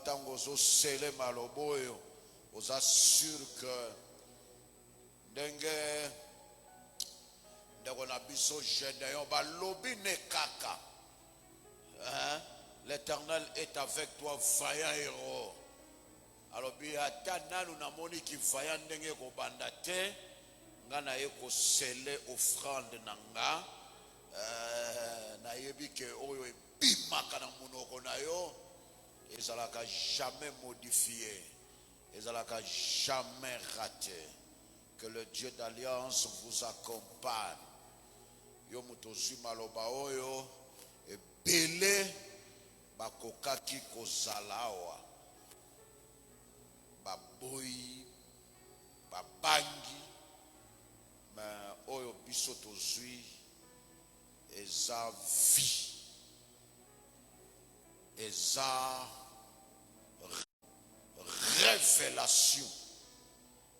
Tango zo sele maloboyo, os assure que ndenge ndeko na biso généon ba lobi ne kaka. L'Éternel est avec toi, vaillant héros. Alors bi ata nanu na moni ki vaillant ndenge ko banda te, ngana ye ko sele offrande nanga. Na yebi ke oyo ebimaka na munoko na yo ezalaka jamais modifié, ezalaka jamais raté. Que le Dieu d'alliance vous accompagne. Yo mutosi maloba oyo ebele bakokaki kozalawa baboyi babangi, mais oyo biso tozwi eza vie, eza révélation.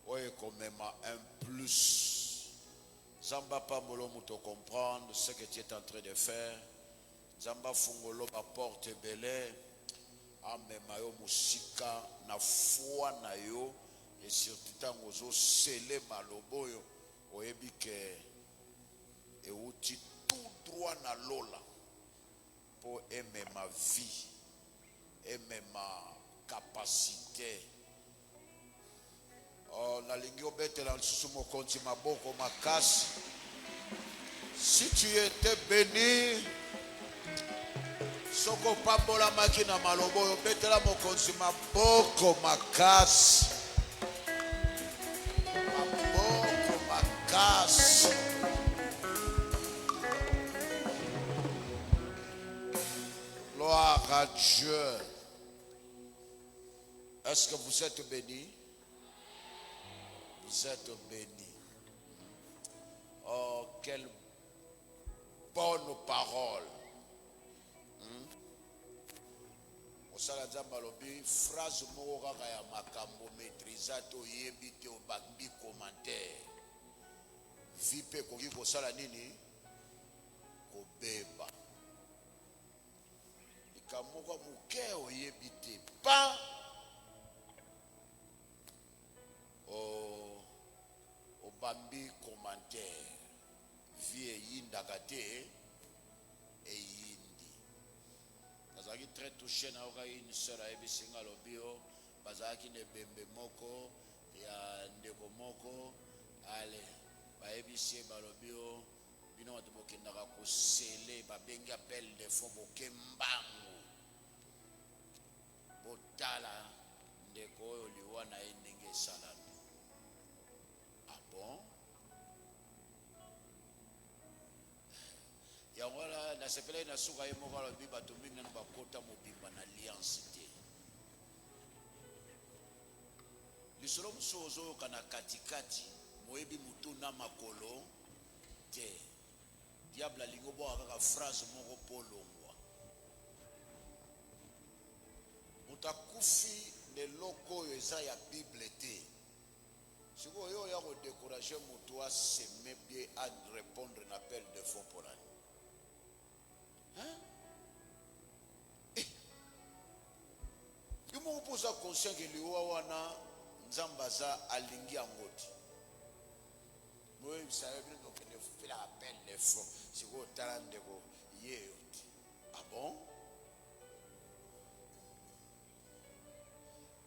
Oye komema un plus. Zamba pambolo muto comprendre ce que tu es en train de faire. Zamba fungolo ba porte belé. Amema yo musika na foi na yo. Et surtout tango zo sele maloboyo. Oyebi ke e uti tout droit na lola pour aimer ma vie, aimer ma capacité. Oh, na lingio bete la susu mokonzi maboko makasi. Si tu étais béni, soko pambola makina maloboyo bete la mokonzi maboko makasi. Maboko makasi. Gloire à Dieu. Est-ce que vous êtes bénis? Vous êtes bénis. Oh, quelle bonne parole. Osala nzamba lobi phrase moko kaka ya makambo maîtrisa to yebi te obambi commentaire. Vipe koki kosala nini? Kobeba. Ikamoka muke oyebi te pa. Obambi commentaire. Vie yindaka te e yindi. Bazaki très touché na oka une sœur a ebisinga lobio. Bazaki ne bembe moko ya ndeko moko ale bayebisie balobio bino bato bokendaka kosele babengi appel de fond bokembango botala ndeko oyo liwa na ye ndenge esalana. Ah bon? yango wana nasepelaki na suka ye moko alobi bato mingi nano bakota mobimba na alliance te. lisolo mosusu ozoyoka na katikati moyebi mutu na makolo te. diable alingi oboka kaka phrase moko polongwa. moto akufi leloko oyo eza ya bible te. sikoyo oyo ya kodécourage moto aseme bien a répondre na appel de fond mpo nani. yo moko mpo oza conscient ke liwa wana nzambe aza alingi yango te. moyebisa yo bino tokende fela appel de fond sikoyo otala ndeko ye yo te. Ah bon?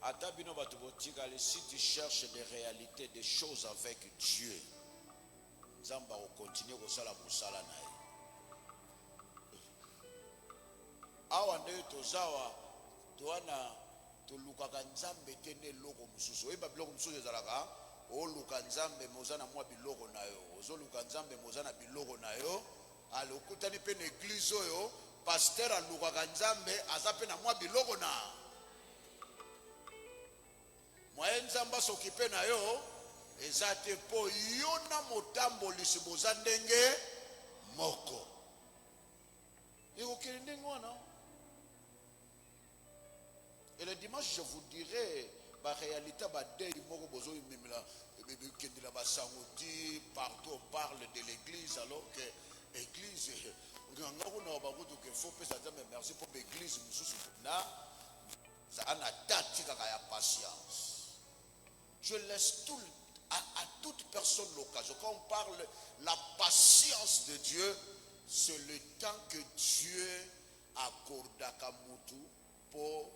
ata bino bato botikali si tu cherches des réalités des choses avec Dieu nzambe akokontinue kosala mosala na ye. awa nde tozawa towana tolukaka nzambe te nde eloko mosusu. oyeba biloko mosusu ezalaka oluka nzambe moza na mwa biloko na yo, ozoluka nzambe moza na biloko na yo. ale okutani mpe na eglize oyo paster alukaka nzambe aza mpe na mwa biloko na mwaye nzambe asokipe na yo eza te mpo yo na motambolisi boza ndenge moko. ekokeli ndenge wana. Et le dimanche, je vous dirai, la réalité, partout on parle de l'église, alors que l'église, merci pour l'église, ça a une patience. Je laisse à toute personne l'occasion. Quand on parle la patience de Dieu, c'est le temps que Dieu accorde à Kamutu pour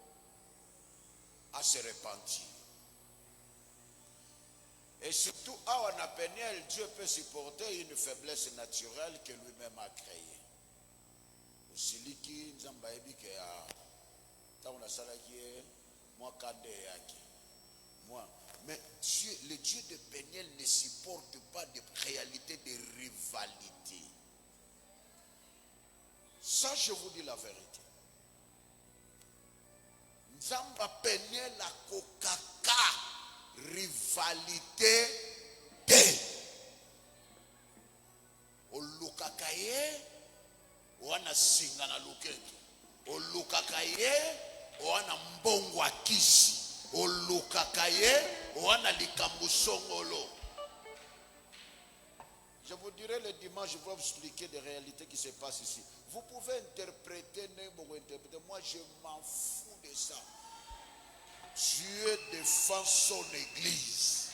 à se repentir. Et surtout, à un Peniel, Dieu peut supporter une faiblesse naturelle que lui-même a créée. Aussi, qui nous a dit que moi, mais Dieu, le Dieu de Peniel ne supporte pas de réalité de rivalité. Ça, je vous dis la vérité. Nzamba Peniel la kokaka rivalité te. Olukaka ye wana singa na luketo. Olukaka ye wana mbongo akisi. Olukaka ye wana likambo songolo. Je vous dirai le dimanche, je vais vous expliquer des réalités qui se passent ici. Vous pouvez interpréter, moi je m'en fous de ça. Dieu défend son église.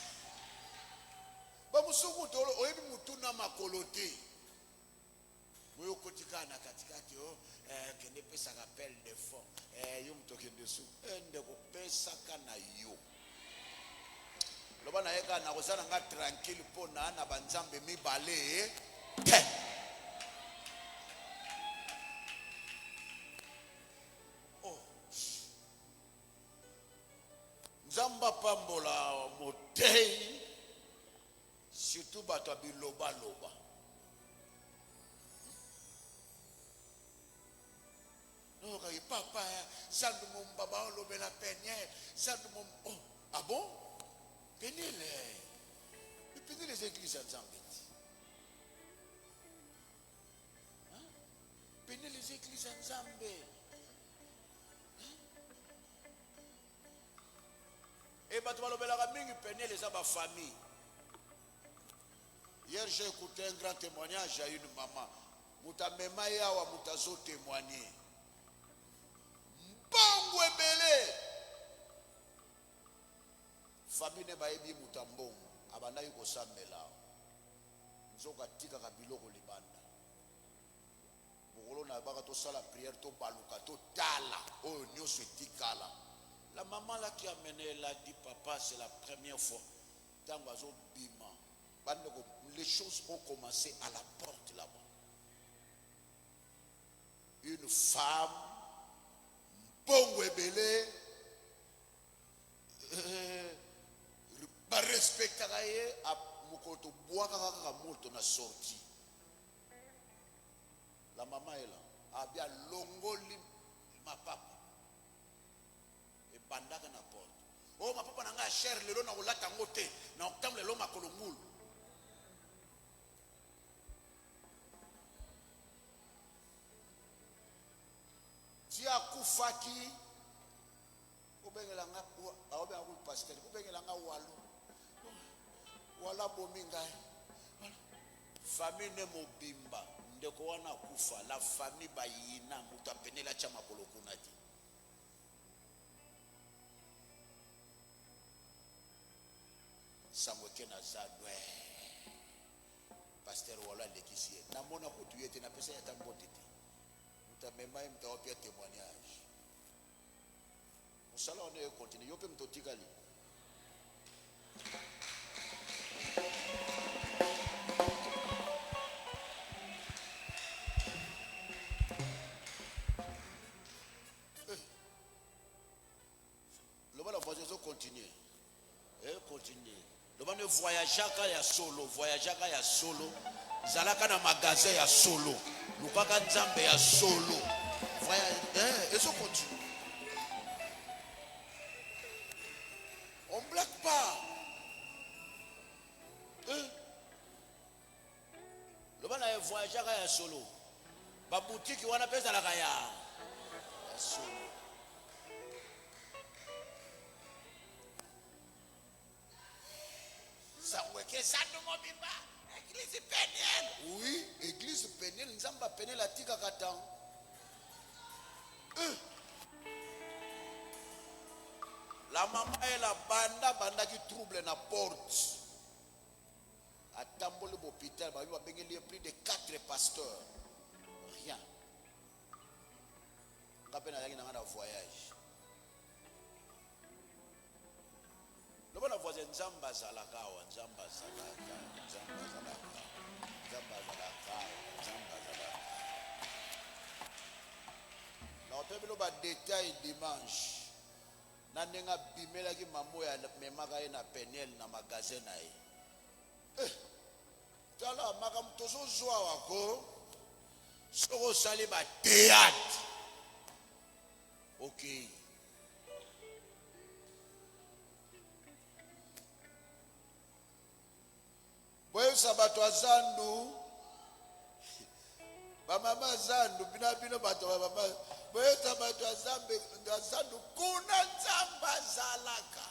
Lobana yeka na kozana nga tranquille pona na banzambe mibale te. Oh. Nzamba pambola motei surtout bato biloba loba. Non ka papa sandu mon baba lobela Peniel sandu mon oh ah bon? Peniel les églises à Zambie. Peniel les églises à Zambie. Et bah tu vas l'obéir à mingi Peniel les aba famille. Hier j'ai écouté un grand témoignage à une maman. Mutamema yawa mutazo témoigner. Bongo ebele. Famille baebi mutambongo abanda yuko sambela nzoka tika ka biloko libanda bokolo na baka to sala prière to baluka to tala oyo nyoso etikala La maman là qui a mené, elle a dit, papa, c'est la première fois. Les choses ont commencé à la porte là-bas. Une femme, bon webele, respecte à Mokoto bois moto na sorti. La maman est là. A bien longoli ma papa. Et bandaka na porte. Oh ma papa nanga cher lelo na olata ngote na oktam lelo makolo ngulu. Tia kufaki obengelanga aobe akul pasteur obengelanga walu wala bominga famille ne mobimba ndeko wana kufa la famille bayina mutapenela cha makolo kunati samweke na zadwe pasteur wala lekisie na mona ko tuyete na pesa ya tambotete mutamema mtawapia témoignage musala on est continue yope mtotikali continuer. Le monde voyageaka ya solo. Zalaka na magasin ya solo. Lukaka nzambe ya solo. Et ça continue. On ne blague pas. Le monde voyageaka ya solo. Ba boutique wana pesa la kaya. Ya solo. Église pénienne. Oui, église pénienne. Nous avons pénienne la tika katan. La maman est la banda qui trouble la porte. À Tambole l'hôpital, il y a plus de 4 pasteurs. Rien. On a un voyage. Le bon voisin Nzamba Zalaka. On peut voir des détails dimanche. Nandenga bimela ki mambo ya memaka na penel na magasin na ye. Tala makamtozo zwa wako. Soko sali ba théâtre. OK. Boyo sabato azandu. Ba mama zandu bino bato ba mama. Boyo sabato azandu kuna nzamba zalaka.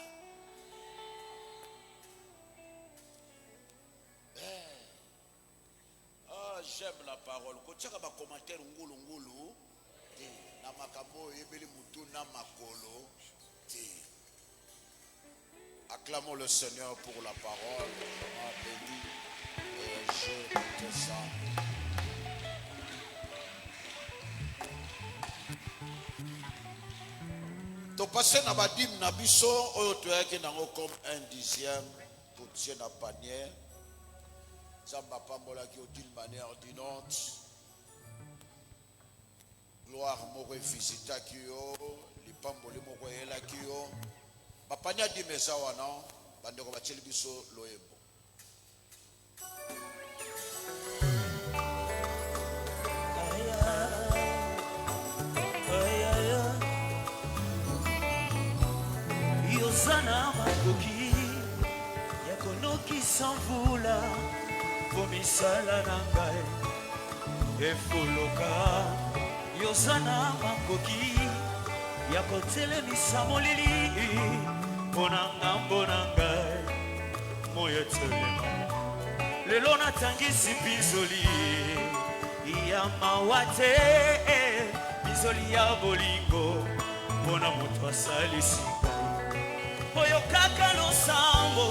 J'aime la parole. Kochaka ba commentaire ngulu. Na makambo yebeli mutu na makolo. Acclamons le Seigneur pour la parole. Béni et je te sens. To passer na badim na biso oyo toyaki nango comme un dixième pour tirer na panier. Zamba pambola qui d'une manière dinante. Gloire moko visita kio, lipamboli moko ela kio. Bapanya di meza wana bandeko bacheli biso loyebo. Yozana makoki yakonoki sanvula komisala nangai efoloka. Yozana makoki yakotelemisa molili Bonanga moyo telema lelo natangisi bizoli ya mawate bizoli ya bolingo bona moto asalisi oyo kaka losambo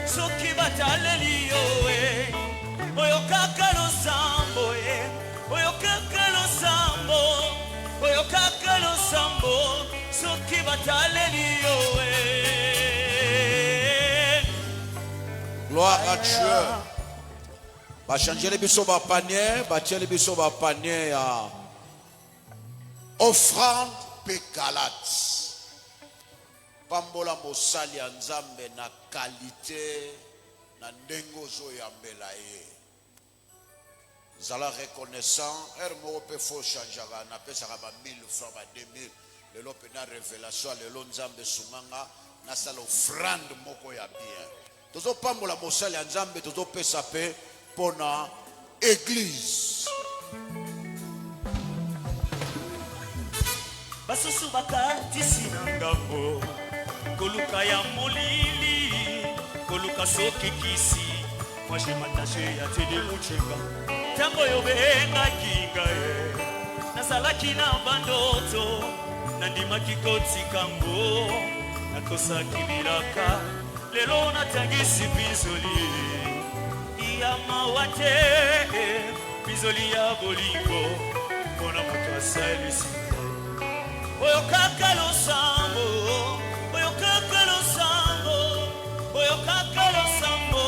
soki bataleli yo oyo kaka losambo oyo kaka losambo Ba changer biso ba panier, ba tiele biso ba panier ya offrande pe galate. Pambola mosali ya Nzambe na qualité na ndengo zo ya mbela ye. Zala reconnaissant, moko pe fo changer na pesa ba 1000 francs ba 2000. Lelo pe na révélation lelo Nzambe sumanga na sala offrande moko ya bien. Tozo pambola mosali ya Nzambe tozo pesa pe pona église. Basusu bakatisi na ngambo koluka ya molili koluka soki kisi. Moi j'ai m'attaché à te demuchenga tango yo benga kinga ye nazalaki na bandoto nandimaki kotikango nakosaki bilaka lelo natangisi bizoli ya mawate bizoli ya bolingo mpona moto asalisi oyo kaka losambo oyo kaka losambo oyo kaka losambo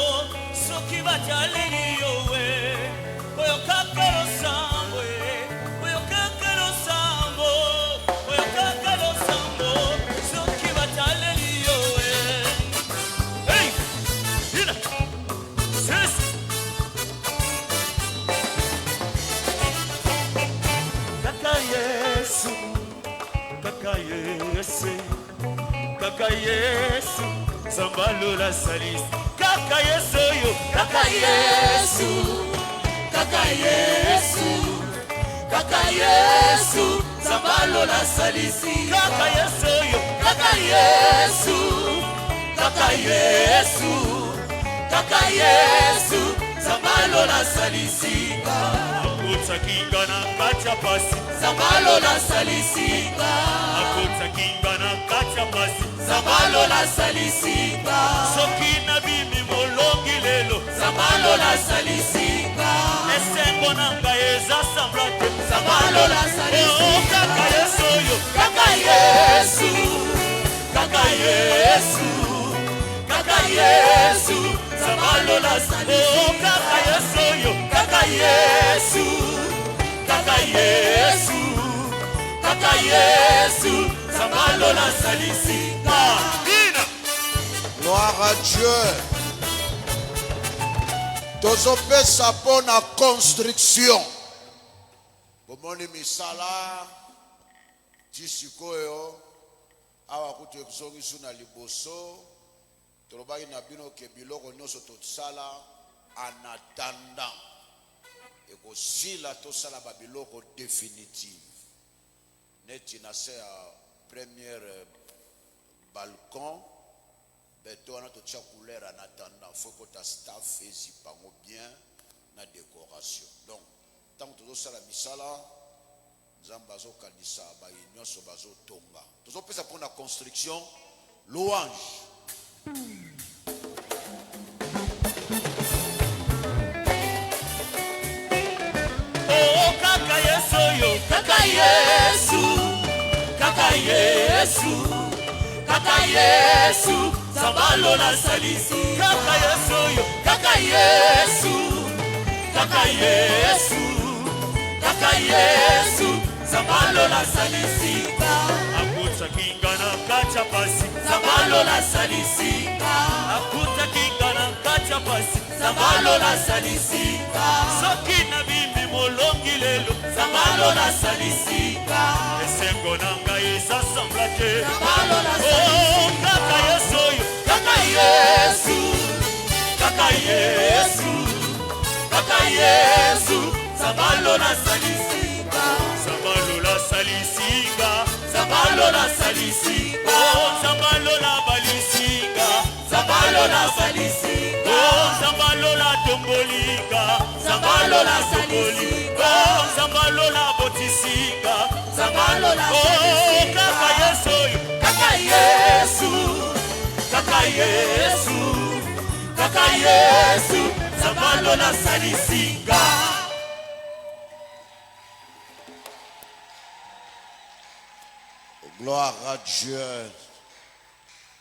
soki bataleli yowe oyo kaka losambo oyo kaka losambo oyo kaka losambo soki bataleli yowe. Hey ina sis kaka Yesu kaka Yesu kaka Yesu Zambalo la salis kaka Yesu yo kaka Yesu kaka Yesu kaka Yesu Zambalo la salisi kaka Yesu yo kaka Yesu kaka Yesu kaka Yesu Zambalo la salisi akota kinga na kacha pasi Zambalo la salisi akota kinga na kacha pasi Zambalo la salisika soki na bimi molongi lelo Zambalo la salisika esengo nanga eza samblate Zambalo la salisika kaka Yesu yo kaka Yesu kaka Yesu kaka Yesu Zambalo la salisika kaka Yesu yo kaka Yesu kaka Yesu kaka Yesu Zambalo la salisika. Gloire à Dieu. Tozopesa pona construction. Bomoni misala tisikoyo awa kutu ekuzongisu na liboso tolobaki na bino ke biloko nyonso tosala en attendant ekosila tosala ba biloko définitive neti na se ya première balcon beto wana totia couleur en attendant faut que ta staff ezipango bien na décoration. Donc tant que tozosala misala Nzambe azokanisa bayinyonso bazotonga tozopesa mpona construction louange. Oh kaka Yesu yo kaka Yesu kaka Yesu kaka Yesu Zambalo la salisi kaka Yesu yo kaka Yesu kaka Yesu kaka Yesu Zambalo la salisi akuta kinga na kacha pasi Zambalo la salisi akuta kinga na kacha pasi Zambalo la salisi soki na bimi molongi lelo Zambalo la salisi esengo nanga eza samblate Zambalo la salisi kaka Yesu yo kaka Yesu kaka Yesu kaka Yesu Zambalo la salisi Zambalo la salisi Zambalo la salisi oh Zambalo la balisinga Zambalo la salisi oh Zambalo la tombolika Zambalo la salisi oh Zambalo la botisinga Zambalo la salisi oh kaka Yesu kaka Yesu kaka Yesu kaka Yesu Zambalo la salisinga. Gloire à Dieu.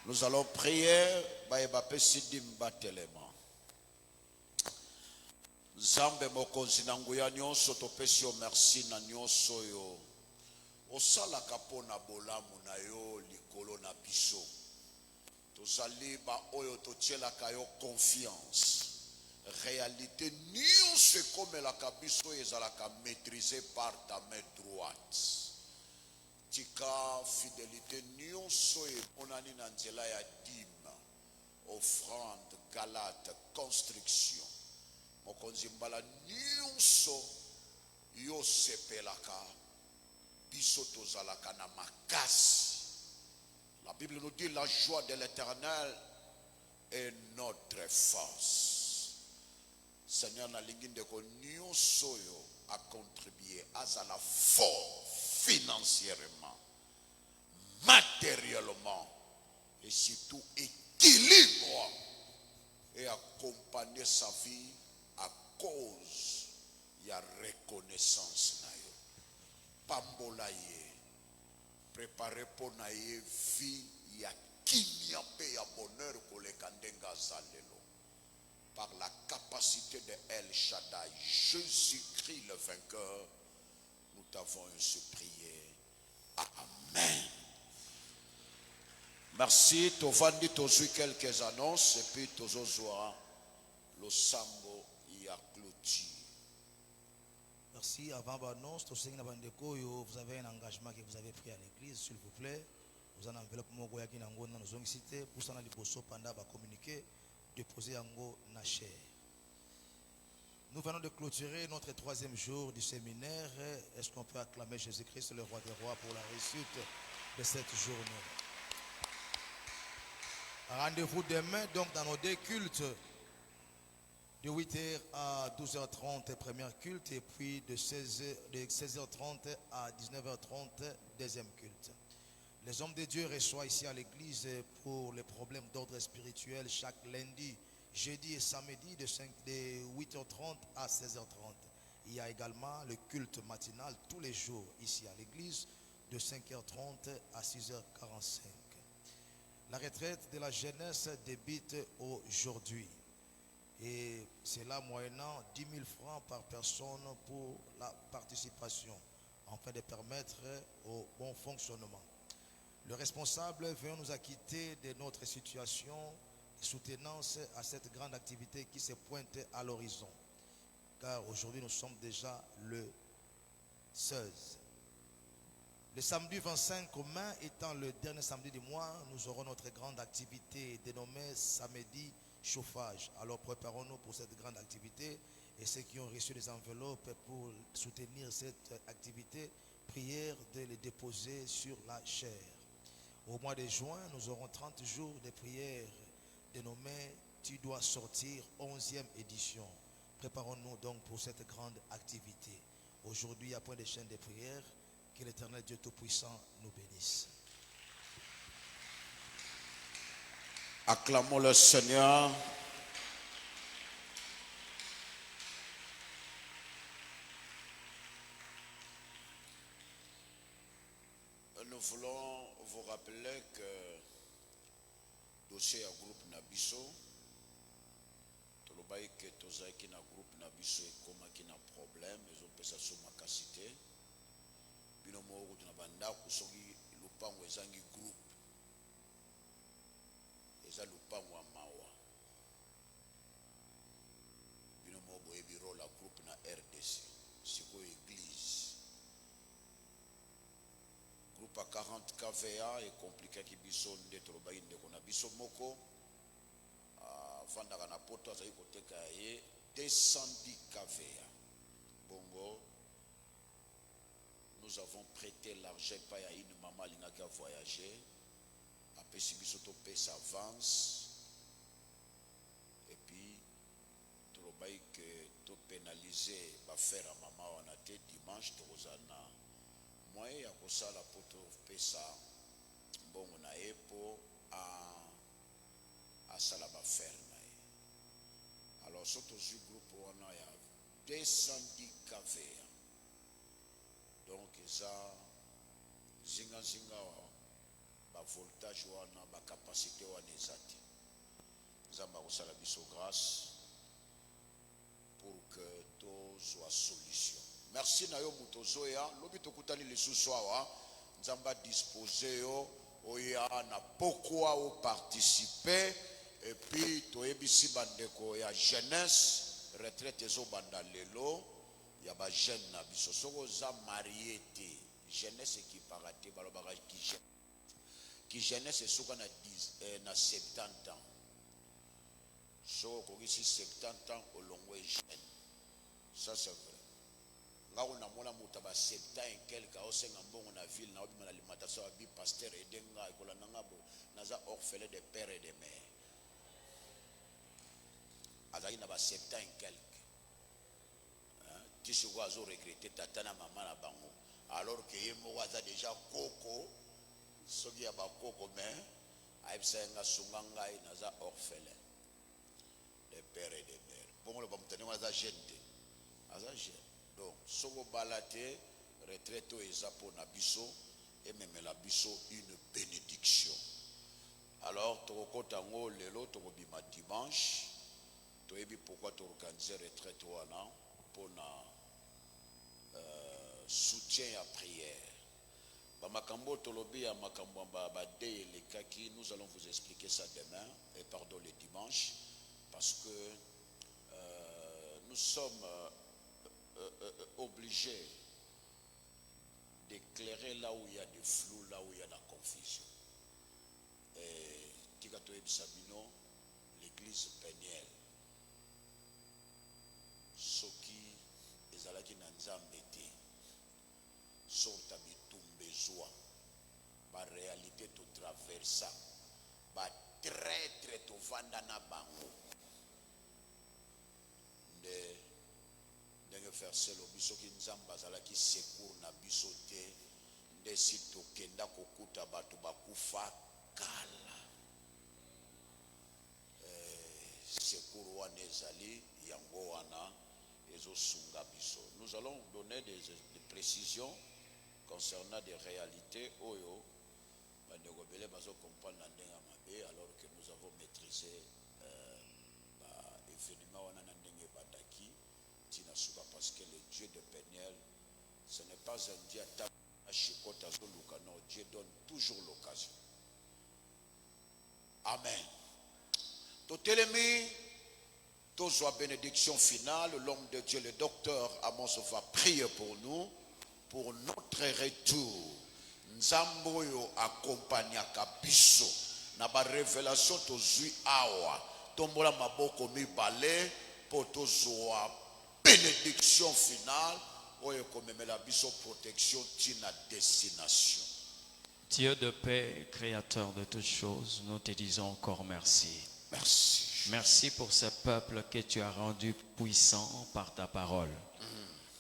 Nous allons prier. Nzambe mokonzi na nguya nyonso topesi yo merci na nyonso yo osalaka mpo na bolamu na yo likolo na biso tozali baoyo totielaka yo confiance réalité nyonso ekomelaka biso ezalaka maîtrisé par ta main droite tika fidélité nyonso emonani na nzela ya dîme offrande galate construction mokonzi mbala nyonso yo sepelaka biso tozalaka na makasi. La Bible nous dit la joie de l'Éternel est notre force. Seigneur nalingi ndeko nyonso yo a contribué à la fort financièrement, matériellement et surtout équilibre et accompagner sa vie à cause de la reconnaissance na yo. Pambola ye, préparer pour na ye vie ya kimia pe ya bonheur koleka ndenga zalelo. Par la capacité de El Shaddai, Jésus-Christ le vainqueur, nous t'avons ainsi prié. Amen. Merci. Tovandi tozui quelques annonces et puis tozozwa le sambo ya clôture. Merci. Avant l'annonce, vous avez un engagement que vous avez pris à l'église, s'il vous plaît. Vous en enveloppe nous ont cité pour ça pendant communiquer, déposer en go nacher. Nous venons de clôturer notre 3e jour du séminaire. Est-ce qu'on peut acclamer Jésus-Christ, le roi des rois, pour la réussite de cette journée? Rendez-vous demain donc dans nos deux cultes de 8h à 12h30 premier culte et puis de 16h30 à 19h30 deuxième culte. Les hommes de Dieu reçoivent ici à l'église pour les problèmes d'ordre spirituel chaque lundi, jeudi et samedi de 8h30 à 16h30. Il y a également le culte matinal tous les jours ici à l'église de 5h30 à 6h45. La retraite de la jeunesse débute aujourd'hui et c'est là moyennant 10 000 francs par personne pour la participation afin de permettre au bon fonctionnement. Le responsable vient nous acquitter de notre situation et soutenance à cette grande activité qui se pointe à l'horizon. Car aujourd'hui nous sommes déjà le 16. Le samedi 25 mai étant le dernier samedi du mois, nous aurons notre grande activité dénommée Samedi Chauffage. Alors préparons-nous pour cette grande activité et ceux qui ont reçu les enveloppes pour soutenir cette activité, prière de les déposer sur la chaire. Au mois de juin, nous aurons 30 jours de prière dénommée Tu dois sortir 11e édition. Préparons-nous donc pour cette grande activité. Aujourd'hui, il y a point de chaîne de prière. Que l'Éternel Dieu Tout-Puissant nous bénisse. Acclamons le Seigneur. Nous voulons vous rappeler que dossier à groupe Nabiso, tolobai que tozaki na groupe Nabiso et comment qui n'a problème, ils ont fait ça sur ma capacité. Bino moko tuna banda kusoki lupango ezangi groupe. Eza lupango mawa. Bino moko ebiro la groupe na RDC. Siko église. Groupe à 40 kVA est compliqué ki biso nde tolobai ndeko na biso moko. Vandaka na poto azali koteka ye 210 kVA. Bongo nous avons prêté l'argent à une maman qui a voyagé. Après, si nous avons avance. Et puis, nous avons pénalisé faire à maman on a été dimanche. Nous avons moyen à ça la poto pesa. Bon, on a pour à ça la faire. Alors, surtout du groupe on a 210 kVA. Donc ça zinga ba voltage wana ba capacité wana ezati nzamba kosala biso grâce pour que tozwa solution. Merci na yo mutozoya lobi tokutani lisusu awa nzamba disposer yo oya na pourquoi o participer et puis toyebisi bandeko ya jeunesse retraite ezo banda lelo ya ba jeune na biso soko za marié te jeunesse qui parate balobaka qui jeunesse soka na 70 ans so kokisi 70 ans olongwe jeune ça c'est vrai ngako na mona muta ba 70 et quelque osenga mbongo na ville na obima na alimentation abi pasteur edenga ikola nangabo naza orphelin de père et de mère azali na ba 70 et quelque tisoko azo regretter tata na mama na bango alors que yemo aza déjà koko soki ya ba koko mais aibsenga sunga ngai naza orphelin de père et de mère bongo le bamutane aza jeune aza jeune donc soko balate retraite ezapo na biso et même la biso une bénédiction. Alors tokokota ngo lelo tokobima dimanche toyebi pourquoi toorganiser retraite wana pona soutien à prière. Bamakambo tolobi ya makambo ba de lekaki, nous allons vous expliquer ça demain et pardon le dimanche parce que nous sommes obligés d'éclairer là où il y a du flou, là où il y a de la confusion. Et Tikatoe Sabino, l'église Peniel, Soki, Ezalaki Nanzambete, Sorta Bitumbezoa, la réalité tout traversa, ba traître tout vandana bango. De verset lo biso ki nzamba zalaki secours na biso te nde si tokenda kokuta bato bakufa kala secours wana ezali yango wana ezosunga biso. Nous allons donner des précisions concernant des réalités oyo bandeko bele bazo comprendre na ndenga mabe alors que nous avons maîtrisé événement wana na ndenge bataki parce que le Dieu de Peniel, ce n'est pas un Dieu à chikota zoluka, non, Dieu donne toujours l'occasion. Amen. Totelemi, tozoa bénédiction finale, l'homme de Dieu, le docteur Amos va prier pour nous, pour notre retour. Nzamboyo accompagnaka biso, na ba révélation tozui awa, tombola maboko mibale, pour tozoa bénédiction finale, la protection tina destination. Dieu de paix, créateur de toutes choses, nous te disons encore merci. Merci. Merci pour ce peuple que tu as rendu puissant par ta parole.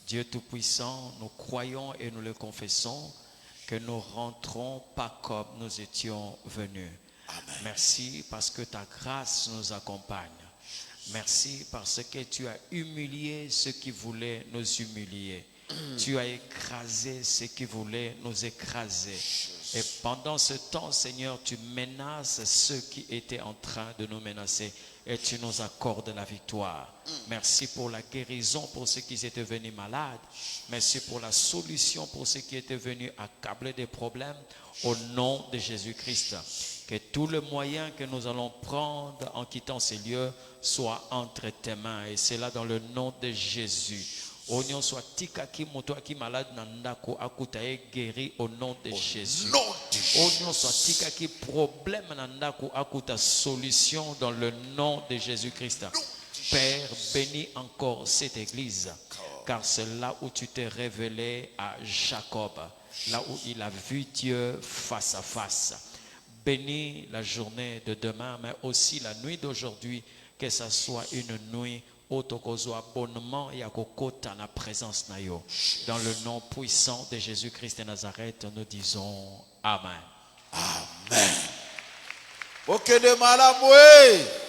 Dieu Tout-Puissant, nous croyons et nous le confessons que nous rentrons pas comme nous étions venus. Amen. Merci parce que ta grâce nous accompagne. Merci parce que tu as humilié ceux qui voulaient nous humilier. Tu as écrasé ceux qui voulaient nous écraser. Et pendant ce temps, Seigneur, tu menaces ceux qui étaient en train de nous menacer. Et tu nous accordes la victoire. Merci pour la guérison pour ceux qui étaient venus malades. Merci pour la solution pour ceux qui étaient venus accablés des problèmes. Au nom de Jésus-Christ. Que tout le moyen que nous allons prendre en quittant ces lieux soit entre tes mains. Et c'est là dans le nom de Jésus. Oignon soit tikaki moto qui malade nandako akutae guéri au nom de Jésus. Oignon soit tikaki problème nandako akuta solution dans le nom de Jésus-Christ. Père, bénis encore cette église. Car c'est là où tu t'es révélé à Jacob. Là où il a vu Dieu face à face. Bénis la journée de demain, mais aussi la nuit d'aujourd'hui, que ça soit une nuit où tokozo abonnement et akokota la présence na yo. Dans le nom puissant de Jésus-Christ de Nazareth, nous disons Amen. Amen. Ok de malamoué.